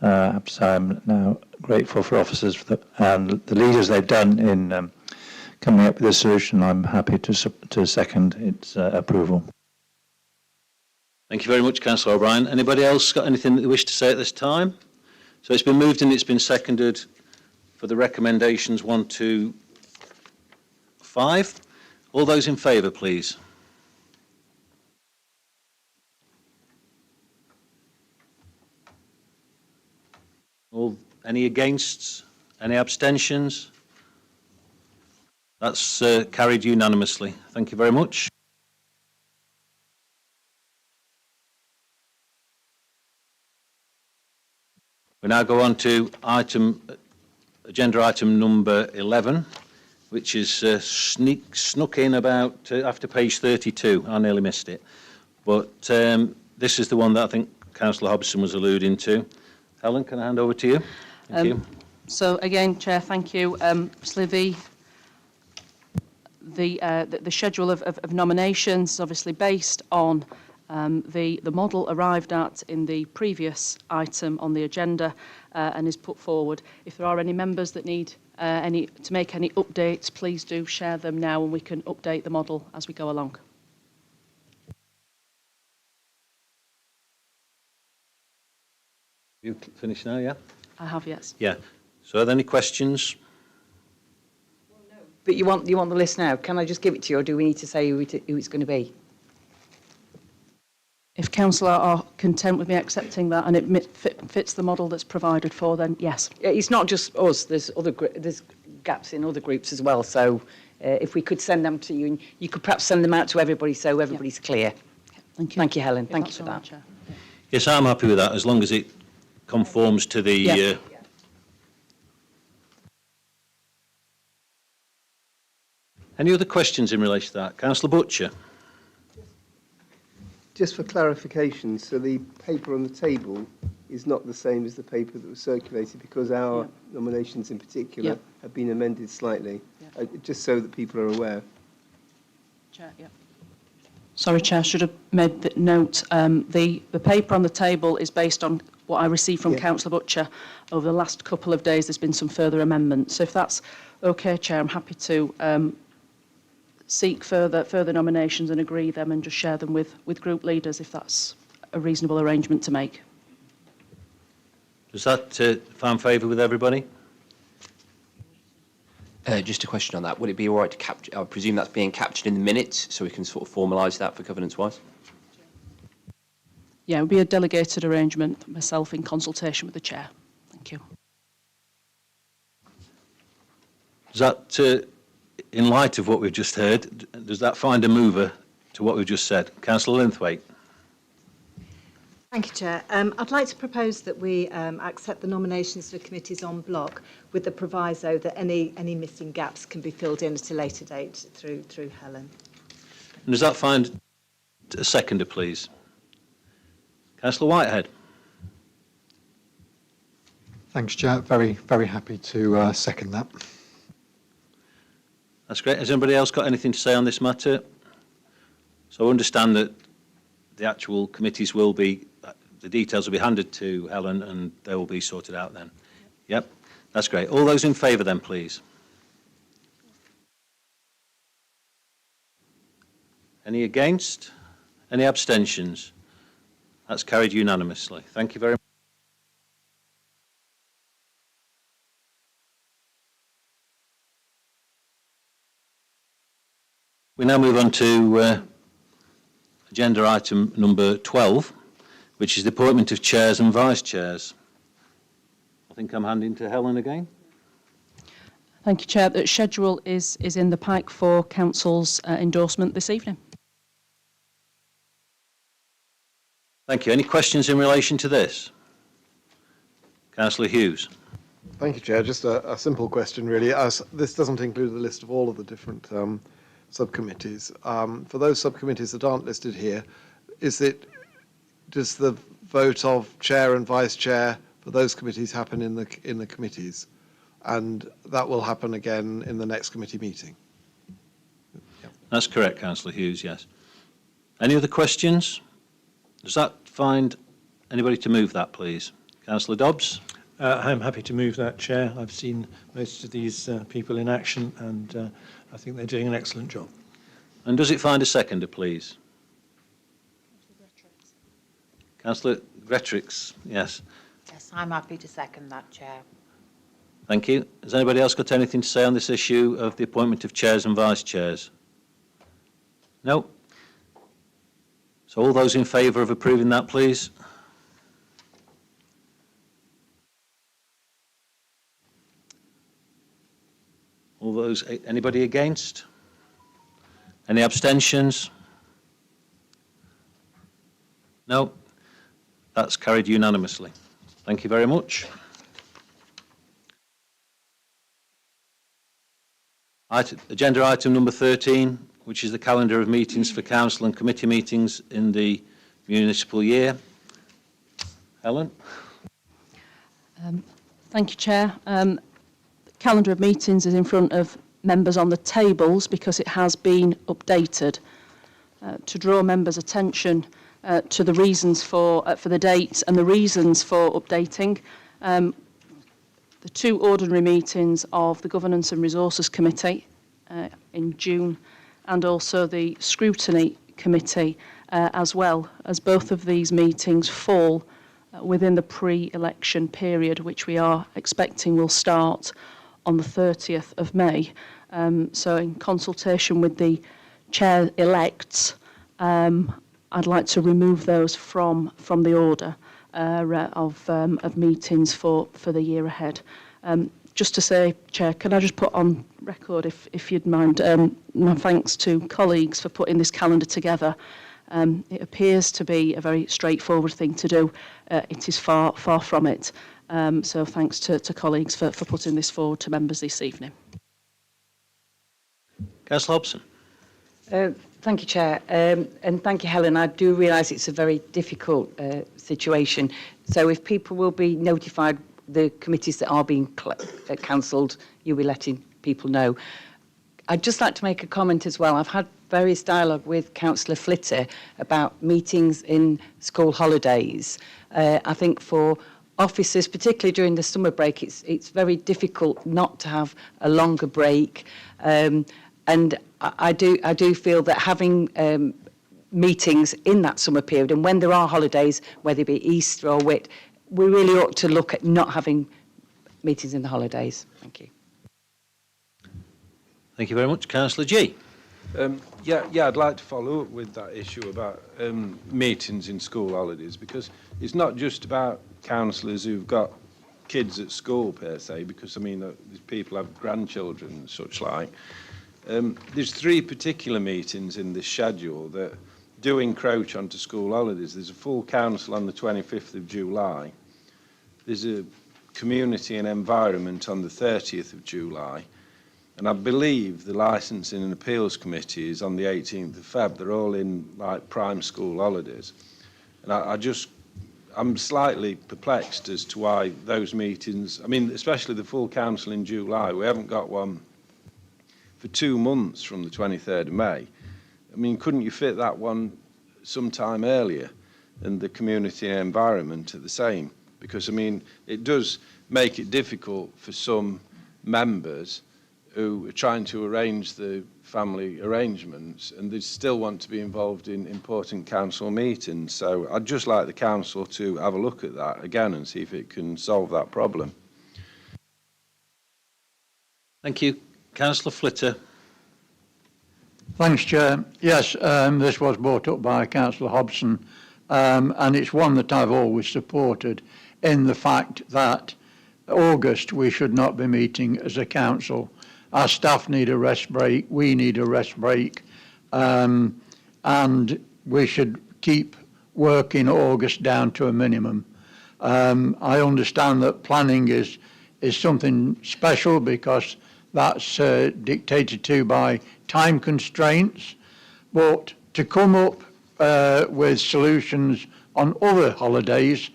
now grateful for officers and the leaders they've done in coming up with a solution. I'm happy to second its approval. Thank you very much, Councillor O'Brien. Anybody else got anything that they wish to say at this time? So it's been moved and it's been seconded for the recommendations 1 to 5. All those in favour, please. Any against? Any abstentions? That's carried unanimously. Thank you very much. We now go on to agenda item number 11, which is snuck in about after page 32. I nearly missed it. But this is the one that I think Councillor Hobson was alluding to. Helen, can I hand over to you? Thank you. So again, Chair, thank you. Obviously, the schedule of nominations is obviously based on the model arrived at in the previous item on the agenda and is put forward. If there are any members that need to make any updates, please do share them now and we can update the model as we go along. You finished now, yeah? I have, yes. Yeah. So are there any questions? But you want the list now. Can I just give it to you, or do we need to say who it's going to be? If councillor are content with me accepting that and it fits the model that's provided for, then yes. It's not just us. There's gaps in other groups as well. So if we could send them to you, and you could perhaps send them out to everybody so everybody's clear. Thank you. Thank you, Helen. If Thank you that's for all right, that. Chair. Yes, I'm happy with that, as long as it conforms to the... Yeah. Any other questions in relation to that? Councillor Butcher? Just for clarification, so the paper on the table is not the same as the paper that was circulated because our nominations in particular have been amended slightly, just so that people are aware. Chair, yeah. Sorry, Chair, should have made the note. The paper on the table is based on what I received from Councillor Butcher. Over the last couple of days, there's been some further amendments. So if that's okay, Chair, I'm happy to seek further nominations and agree them and just share them with group leaders if that's a reasonable arrangement to make. Does that find favour with everybody? Just a question on that. Would it be all right to capture, I presume that's being captured in the minutes, so we can sort of formalise that for governance-wise? Yeah, it would be a delegated arrangement, myself in consultation with the Chair. Thank you. Does that, in light of what we've just heard, does that find a mover to what we've just said? Councillor Linthwaite. Thank you, Chair. I'd like to propose that we accept the nominations for committees en bloc with the proviso that any missing gaps can be filled in at a later date through Helen. And does that find a seconder, please? Councillor Whitehead. Thanks, Chair. Very, very happy to second that. That's great. Has anybody else got anything to say on this matter? So I understand that the actual committees will be, the details will be handed to Helen and they will be sorted out then. Yep, that's great. All those in favour then, please. Any against? Any abstentions? That's carried unanimously. Thank you very much. We now move on to agenda item number 12, which is the appointment of chairs and vice chairs. I think I'm handing to Helen again. Thank you, Chair. The schedule is in the pack for Council's endorsement this evening. Thank you. Any questions in relation to this? Councillor Hughes. Thank you, Chair. Just a simple question, really. As this doesn't include the list of all of the different subcommittees. For those subcommittees that aren't listed here, does the vote of chair and vice chair for those committees happen in the committees? And that will happen again in the next committee meeting? That's correct, Councillor Hughes, yes. Any other questions? Does that find anybody to move that, please? Councillor Dobbs? I'm happy to move that, Chair. I've seen most of these people in action, and I think they're doing an excellent job. And does it find a seconder, please? Councillor Gretrix, yes. Yes, I'm happy to second that, Chair. Thank you. Has anybody else got anything to say on this issue of the appointment of chairs and vice chairs? No? So all those in favour of approving that, please? All those, anybody against? Any abstentions? No? That's carried unanimously. Thank you very much. Agenda item number 13, which is the calendar of meetings for council and committee meetings in the municipal year. Helen? Thank you, Chair. The calendar of meetings is in front of members on the tables because it has been updated. To draw members' attention to the reasons for the dates and the reasons for updating, the two ordinary meetings of the Governance and Resources Committee in June, and also the Scrutiny Committee as well, as both of these meetings fall within the pre-election period, which we are expecting will start on the 30th of May. So in consultation with the chair-elects, I'd like to remove those from the order of meetings for the year ahead. Just to say, Chair, can I just put on record, if you'd mind, my thanks to colleagues for putting this calendar together. It appears to be a very straightforward thing to do. It is far from it. So thanks to colleagues for putting this forward to members this evening. Councillor Hobson. Thank you, Chair. And thank you, Helen. I do realise it's a very difficult situation. So if people will be notified, the committees that are being cancelled, you'll be letting people know. I'd just like to make a comment as well. I've had various dialogue with Councillor Flitter about meetings in school holidays. I think for officers, particularly during the summer break, it's very difficult not to have a longer break. And I do feel that having meetings in that summer period, and when there are holidays, whether it be Easter or Whit, we really ought to look at not having meetings in the holidays. Thank you. Thank you very much. Councillor G. Yeah, I'd like to follow up with that issue about meetings in school holidays, because it's not just about councillors who've got kids at school per se, because I mean, these people have grandchildren and such like. There's three particular meetings in this schedule that do encroach onto school holidays. There's a full council on the 25th of July. There's a community and environment on the 30th of July. And I believe the licensing and appeals committee is on the 18th of Feb. They're all in like prime school holidays. And I'm slightly perplexed as to why those meetings, I mean, especially the full council in July, we haven't got one for 2 months from the 23rd of May. I mean, couldn't you fit that one sometime earlier, and the community and environment are the same? Because, I mean, it does make it difficult for some members who are trying to arrange the family arrangements, and they still want to be involved in important council meetings. So I'd just like the council to have a look at that again and see if it can solve that problem. Thank you. Councillor Flitter. Thanks, Chair. Yes, this was brought up by Councillor Hobson, and it's one that I've always supported, in the fact that August we should not be meeting as a council. Our staff need a rest break, we need a rest break, and we should keep working August down to a minimum. I understand that planning is is something special because that's dictated to by time constraints. But to come up with solutions on other holidays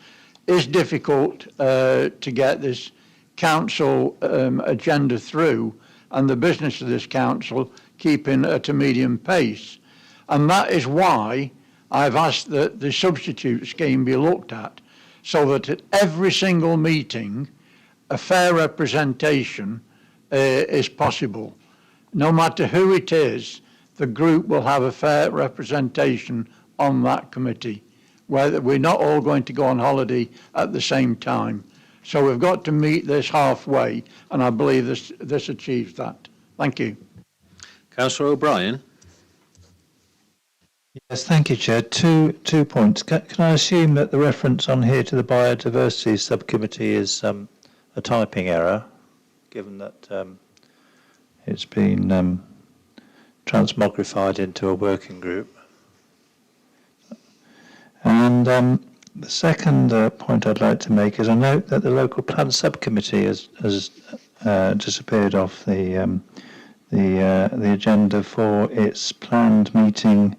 is difficult to get this council agenda through, and the business of this council keeping at a medium pace. And that is why I've asked that the substitute scheme be looked at, so that at every single meeting a fair representation is possible. No matter who it is, the group will have a fair representation on that committee, where we're not all going to go on holiday at the same time. So we've got to meet this halfway, and I believe this achieves that. Thank you. Councillor O'Brien. Yes, thank you, Chair. Two points. Can I assume that the reference on here to the biodiversity subcommittee is a typing error, given that it's been transmogrified into a working group? And the second point I'd like to make is I note that the local plan subcommittee has disappeared off the agenda for its planned meeting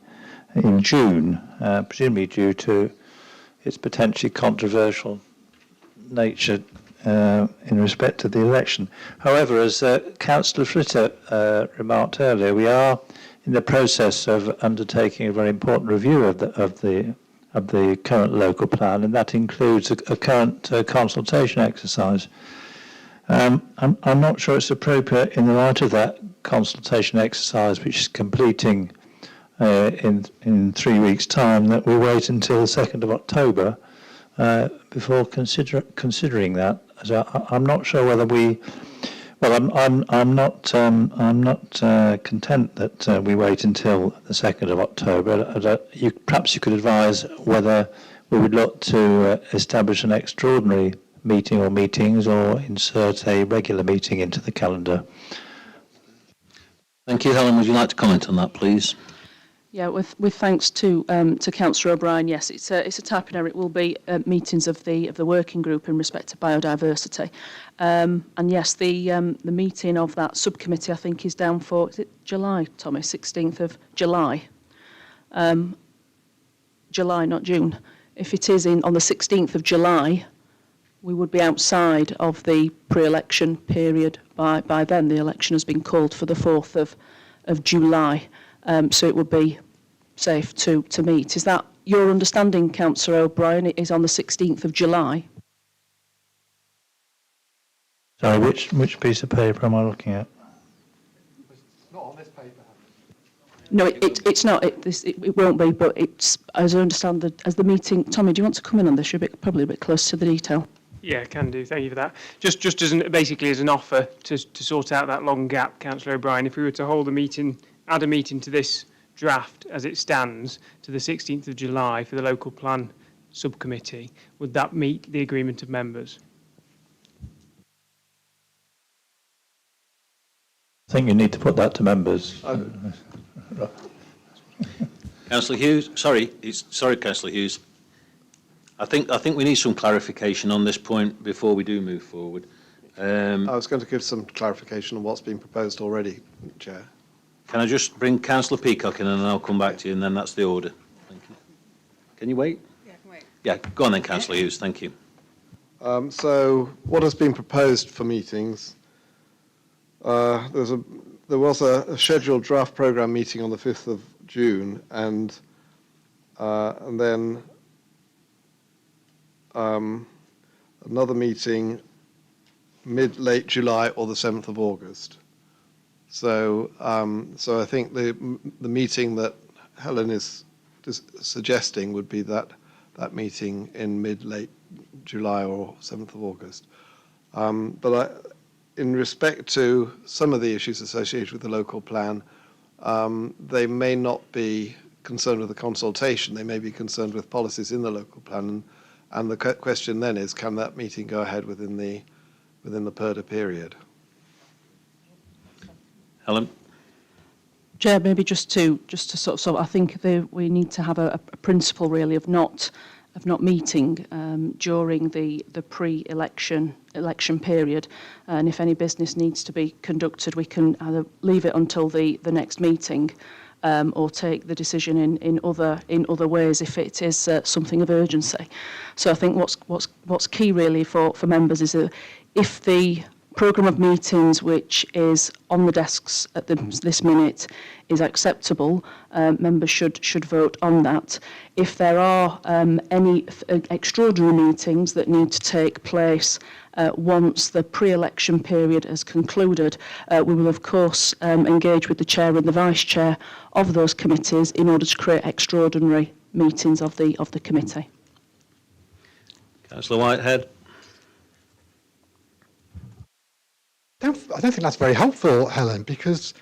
in June, presumably due to its potentially controversial nature in respect to the election. However, as Councillor Fritter remarked earlier, we are in the process of undertaking a very important review of the current local plan, and that includes a current consultation exercise. I'm not sure it's appropriate in the light of that consultation exercise, which is completing in 3 weeks' time, that we wait until the 2nd of October before considering that. So I'm not sure whether we. Well, I'm not content that we wait until the 2nd of October. Perhaps you could advise whether we would look to establish an extraordinary meeting or meetings, or insert a regular meeting into the calendar. Thank you. Helen, would you like to comment on that, please? Yeah, with thanks to Councillor O'Brien, yes, it's a typing error. It will be meetings of the working group in respect to biodiversity, and yes, the meeting of that subcommittee I think is down for, is it July, Tommy, 16th of July, July, not June. If it is on the 16th of July, we would be outside of the pre-election period. By then, the election has been called for the 4th of July. So it would be safe to meet. Is that your understanding, Councillor O'Brien? It is on the 16th of July. Sorry, which piece of paper am I looking at? It's not on this paper. No, it's not. It won't be, but it's, as I understand, as the meeting. Tommy, do you want to come in on this? You're probably a bit close to the detail. Yeah, can do. Thank you for that. Just basically as an offer to sort out that long gap, Councillor O'Brien, if we were to hold a meeting, add a meeting to this draft as it stands to the 16th of July for the local plan subcommittee, would that meet the agreement of members? I think you need to put that to members. Councillor Hughes, sorry, Councillor Hughes. I think we need some clarification on this point before we do move forward. I was going to give some clarification on what's been proposed already, Chair. Can I just bring Councillor Peacock in and then I'll come back to you, and then that's the order. Thank you. Can you wait? Yeah, I can wait. Yeah, go on then, Councillor Hughes. Thank you. So what has been proposed for meetings? There was a scheduled draft programme meeting on the 5th of June, and then another meeting mid-late July or the 7th of August. So I think the meeting that Helen is suggesting would be that meeting in mid-late July or 7th of August. But in respect to some of the issues associated with the local plan, they may not be concerned with the consultation. They may be concerned with policies in the local plan, and the question then is, can that meeting go ahead within the PERDA period? Helen? Chair, maybe just to sort of, I think we need to have a principle really of not meeting during the pre-election election period. And if any business needs to be conducted, we can either leave it until the next meeting or take the decision in other ways if it is something of urgency. So I think what's key really for members is that if the programme of meetings which is on the desks at this minute is acceptable, members should vote on that. If there are any extraordinary meetings that need to take place once the pre-election period has concluded, we will of course engage with the chair and the vice chair of those committees in order to create extraordinary meetings of the committee. Councillor Whitehead. I don't think that's very helpful, Helen, because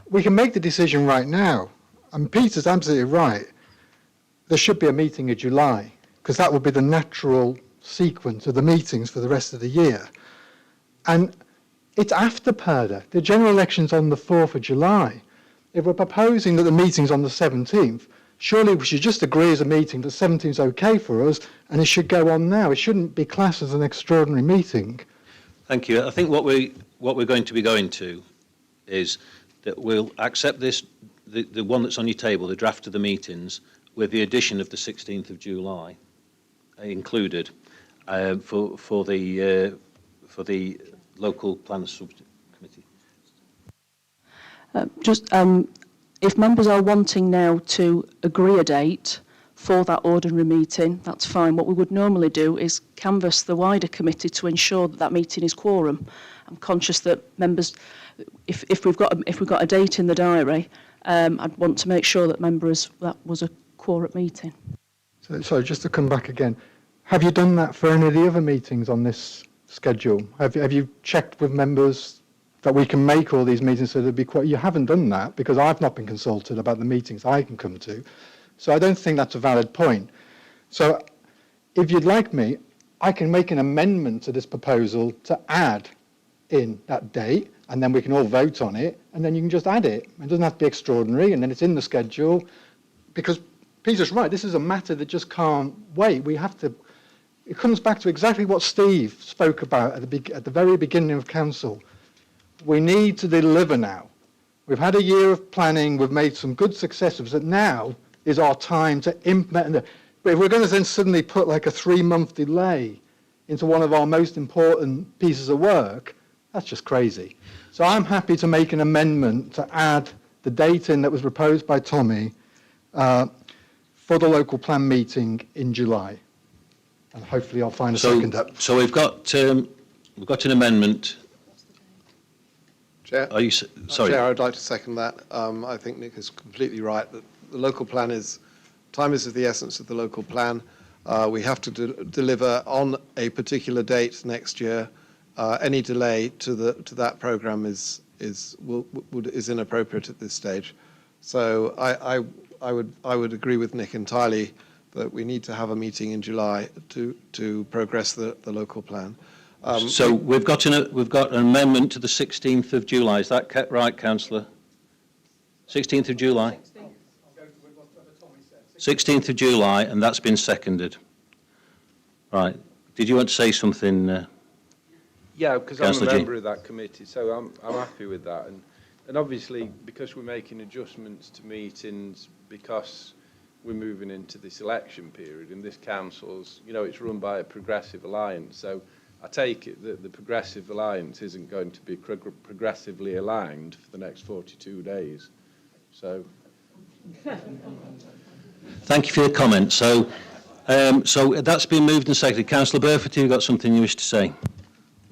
we can make the decision right now. And Peter's absolutely right. There should be a meeting in July, because that would be the natural sequence of the meetings for the rest of the year. And it's after PERDA. The general election's on the 4th of July. If we're proposing that the meeting's on the 17th, surely we should just agree as a meeting that 17th is okay for us, and it should go on now. It shouldn't be classed as an extraordinary meeting. Thank you. I think what we're going to be going to is that we'll accept this, the one that's on your table, the draft of the meetings, with the addition of the 16th of July included for the local plan subcommittee. If members are wanting now to agree a date for that ordinary meeting, that's fine. What we would normally do is canvass the wider committee to ensure that that meeting is quorum. I'm conscious that members, if we've got a date in the diary, I'd want to make sure that that was a quorum meeting. So just to come back again, have you done that for any of the other meetings on this schedule? Have you checked with members that we can make all these meetings so there'd be quite? You haven't done that because I've not been consulted about the meetings I can come to. So I don't think that's a valid point. So if you'd like me, I can make an amendment to this proposal to add in that date, and then we can all vote on it, and then you can just add it. It doesn't have to be extraordinary, and then it's in the schedule. Because Peter's right, this is a matter that just can't wait. We have to. It comes back to exactly what Steve spoke about at the very beginning of council. We need to deliver now. We've had a year of planning. We've made some good successes, but now is our time to implement. But if we're going to then suddenly put like a 3-month delay into one of our most important pieces of work, that's just crazy. So I'm happy to make an amendment to add the date in that was proposed by Tommy for the local plan meeting in July. And hopefully I'll find a second up. So we've got an amendment. Chair, Are you sorry? Chair, I'd like to second that. I think Nick is completely right that the local plan time is of the essence of the local plan. We have to deliver on a particular date next year. Any delay to that programme is inappropriate at this stage. So I would agree with Nick entirely that we need to have a meeting in July to progress the local plan. So we've got an amendment to the 16th of July. Is that right, Councillor? 16th of July. 16th of July, and that's been seconded. Right. Did you want to say something? Yeah, because I'm Councillor a G. member of that committee, so I'm happy with that. And obviously, because we're making adjustments to meetings, because we're moving into this election period, and this council's, it's run by a progressive alliance. So I take it that the progressive alliance isn't going to be progressively aligned for the next 42 days. So. Thank you for your comment. So that's been moved and seconded. Councillor Burford, you've got something you wish to say?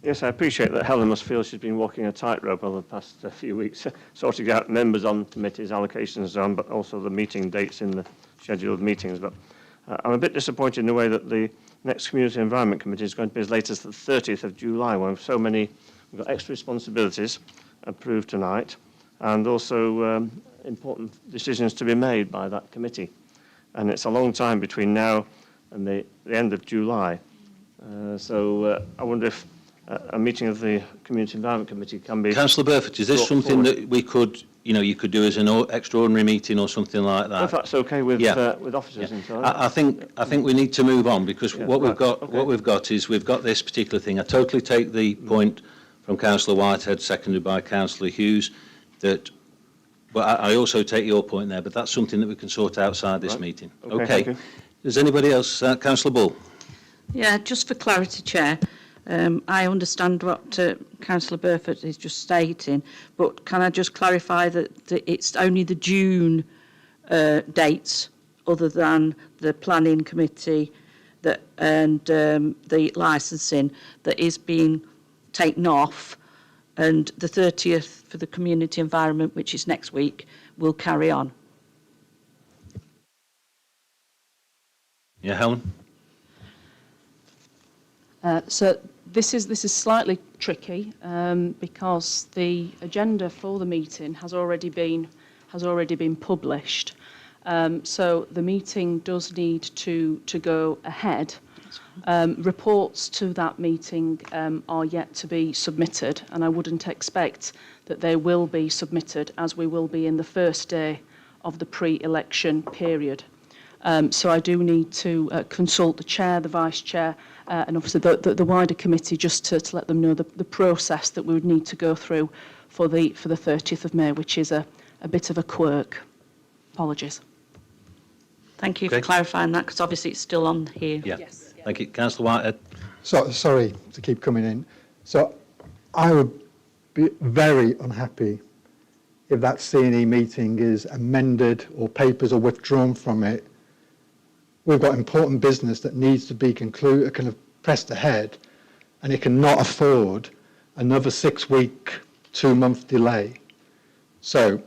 Yes, I appreciate that Helen must feel she's been walking a tightrope over the past few weeks, sorting out members on committees, allocations and so on, but also the meeting dates in the scheduled meetings. But I'm a bit disappointed in the way that the next Community Environment Committee is going to be as late as the 30th of July, when we've got extra responsibilities approved tonight, and also important decisions to be made by that committee. And it's a long time between now and the end of July. So I wonder if a meeting of the Community Environment Committee can be... Councillor Burford, is this something that we could you could do as an extraordinary meeting or something like that. If that's okay with Yeah. with officers Yeah. and so on. I think we need to move on because Yeah, what we've right, got okay. what we've got is we've got this particular thing. I totally take the point from Councillor Whitehead, seconded by Councillor Hughes, that. But I also take your point there. But that's something that we can sort outside this Right. meeting. Okay, thank you. Does anybody else? Councillor Bull. Yeah, just for clarity, Chair, I understand what Councillor Burford is just stating, but can I just clarify that it's only the June dates, other than the planning committee and the licensing, that is being taken off, and the 30th for the community environment, which is next week, will carry on? Yeah, Helen. So this is slightly tricky because the agenda for the meeting has already been published. So the meeting does need to go ahead. Reports to that meeting are yet to be submitted, and I wouldn't expect that they will be submitted, as we will be in the first day of the pre-election period. So I do need to consult the chair, the vice chair, and obviously the wider committee, just to let them know the process that we would need to go through for the 30th of May, which is a bit of a quirk. Apologies. Thank you for clarifying that, because obviously it's still on here. Yeah. Yes. Thank you, Councillor Whitehead. So, sorry to keep coming in. So I would be very unhappy if that C&E meeting is amended or papers are withdrawn from it. We've got important business that needs to be concluded, kind of pressed ahead, and it cannot afford another 6-week, 2-month delay. So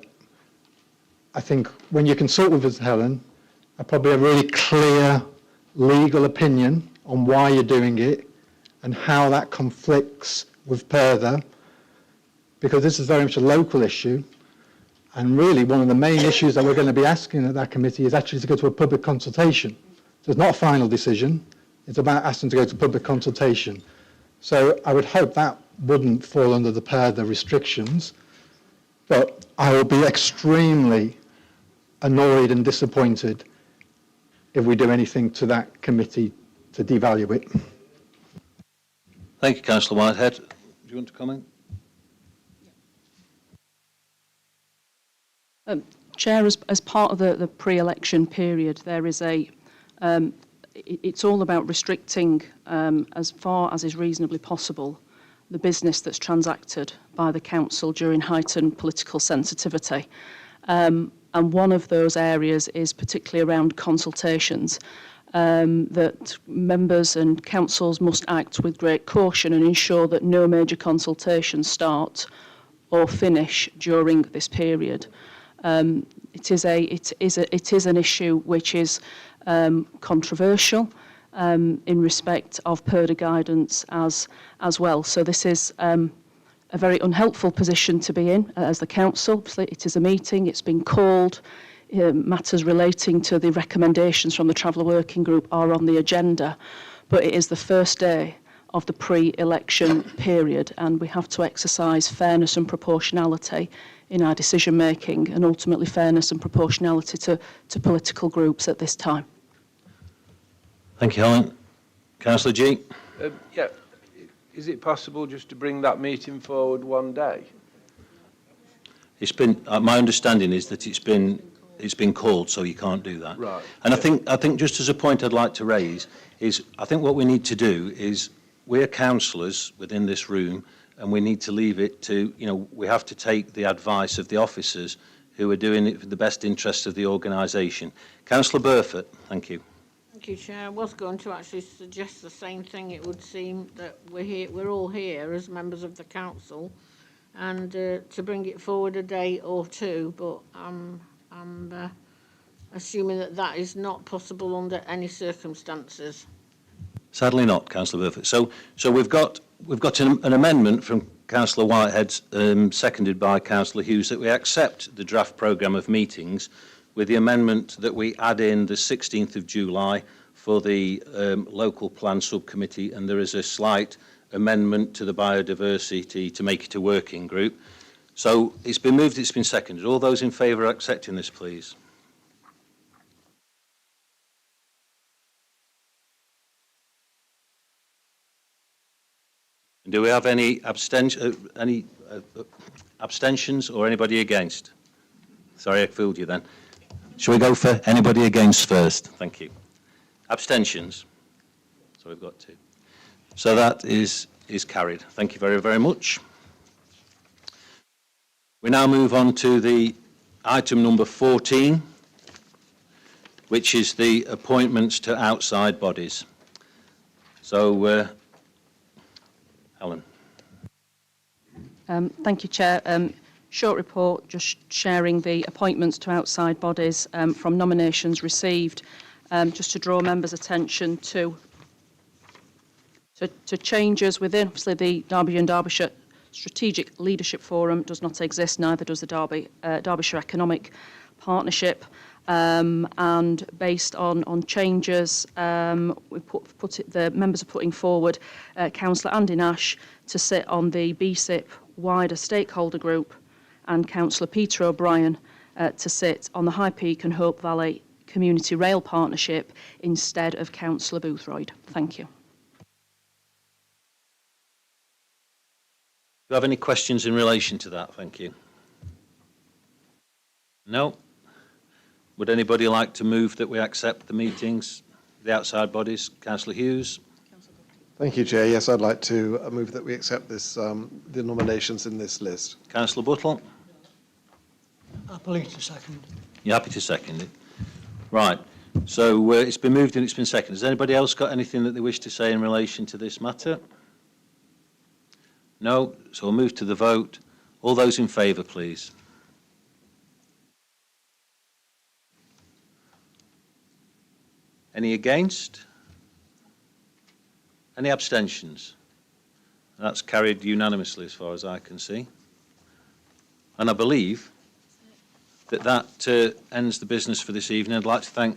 I think when you consult with us, Helen, I probably have a really clear legal opinion on why you're doing it and how that conflicts with PERDA, because this is very much a local issue. And really, one of the main issues that we're going to be asking at that committee is actually to go to a public consultation. So it's not a final decision. It's about asking to go to public consultation. So I would hope that wouldn't fall under the PERDA restrictions. But I will be extremely annoyed and disappointed if we do anything to that committee to devalue it. Thank you, Councillor Whitehead. Do you want to comment? Chair, as part of the pre-election period, there is it's all about restricting, as far as is reasonably possible, the business that's transacted by the council during heightened political sensitivity. And one of those areas is particularly around consultations, that members and councils must act with great caution and ensure that no major consultations start or finish during this period. It is an issue which is controversial in respect of PERDA guidance as well. So this is a very unhelpful position to be in as the council. It is a meeting, it's been called, matters relating to the recommendations from the Traveller Working Group are on the agenda, but it is the first day of the pre-election period, and we have to exercise fairness and proportionality in our decision making, and ultimately fairness and proportionality to political groups at this time. Thank you, Helen. Councillor G. Yeah, is it possible just to bring that meeting forward one day? It's been my understanding is that it's been called, so you can't do that. Right. And I think just as a point I'd like to raise is I think what we need to do is we're councillors within this room, and we need to leave it to, we have to take the advice of the officers who are doing it for the best interests of the organisation. Councillor Burford, thank you. Thank you, Chair. I was going to actually suggest the same thing. It would seem that we're all here as members of the council, and to bring it forward a day or two, but I'm assuming that is not possible under any circumstances. Sadly not, Councillor Burford. So we've got an amendment from Councillor Whitehead, seconded by Councillor Hughes, that we accept the draft programme of meetings with the amendment that we add in the 16th of July for the local plan subcommittee, and there is a slight amendment to the biodiversity to make it a working group. So it's been moved, it's been seconded. All those in favour of accepting this, please. Do we have any abstentions or anybody against? Sorry, I fooled you then. Shall we go for anybody against first? Thank you. Abstentions? So we've got 2. So that is carried. Thank you very, very much. We now move on to the item number 14, which is the appointments to outside bodies. So, Helen. Thank you, Chair. Short report, just sharing the appointments to outside bodies from nominations received, just to draw members' attention to changes within. Obviously, the Derby and Derbyshire Strategic Leadership Forum does not exist, neither does the Derbyshire Economic Partnership. And based on changes, the members are putting forward Councillor Andy Nash to sit on the BSIP wider stakeholder group, and Councillor Peter O'Brien to sit on the High Peak and Hope Valley Community Rail Partnership instead of Councillor Boothroyd. Thank you. Do you have any questions in relation to that? Thank you. No? Would anybody like to move that we accept the meetings, the outside bodies? Councillor Hughes? Thank you, Chair. Yes, I'd like to move that we accept this, the nominations in this list. Councillor Buttle? Happily to second. You're happy to second it? Right. So it's been moved and it's been seconded. Has anybody else got anything that they wish to say in relation to this matter? No? So we'll move to the vote. All those in favour, please. Any against? Any abstentions? That's carried unanimously as far as I can see. And I believe that ends the business for this evening. I'd like to thank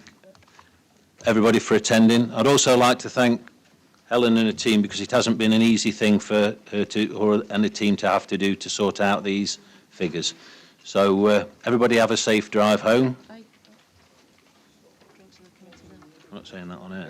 everybody for attending. I'd also like to thank Helen and her team, because it hasn't been an easy thing for her and the team to have to do to sort out these figures. So everybody have a safe drive home. I'm not saying that on air.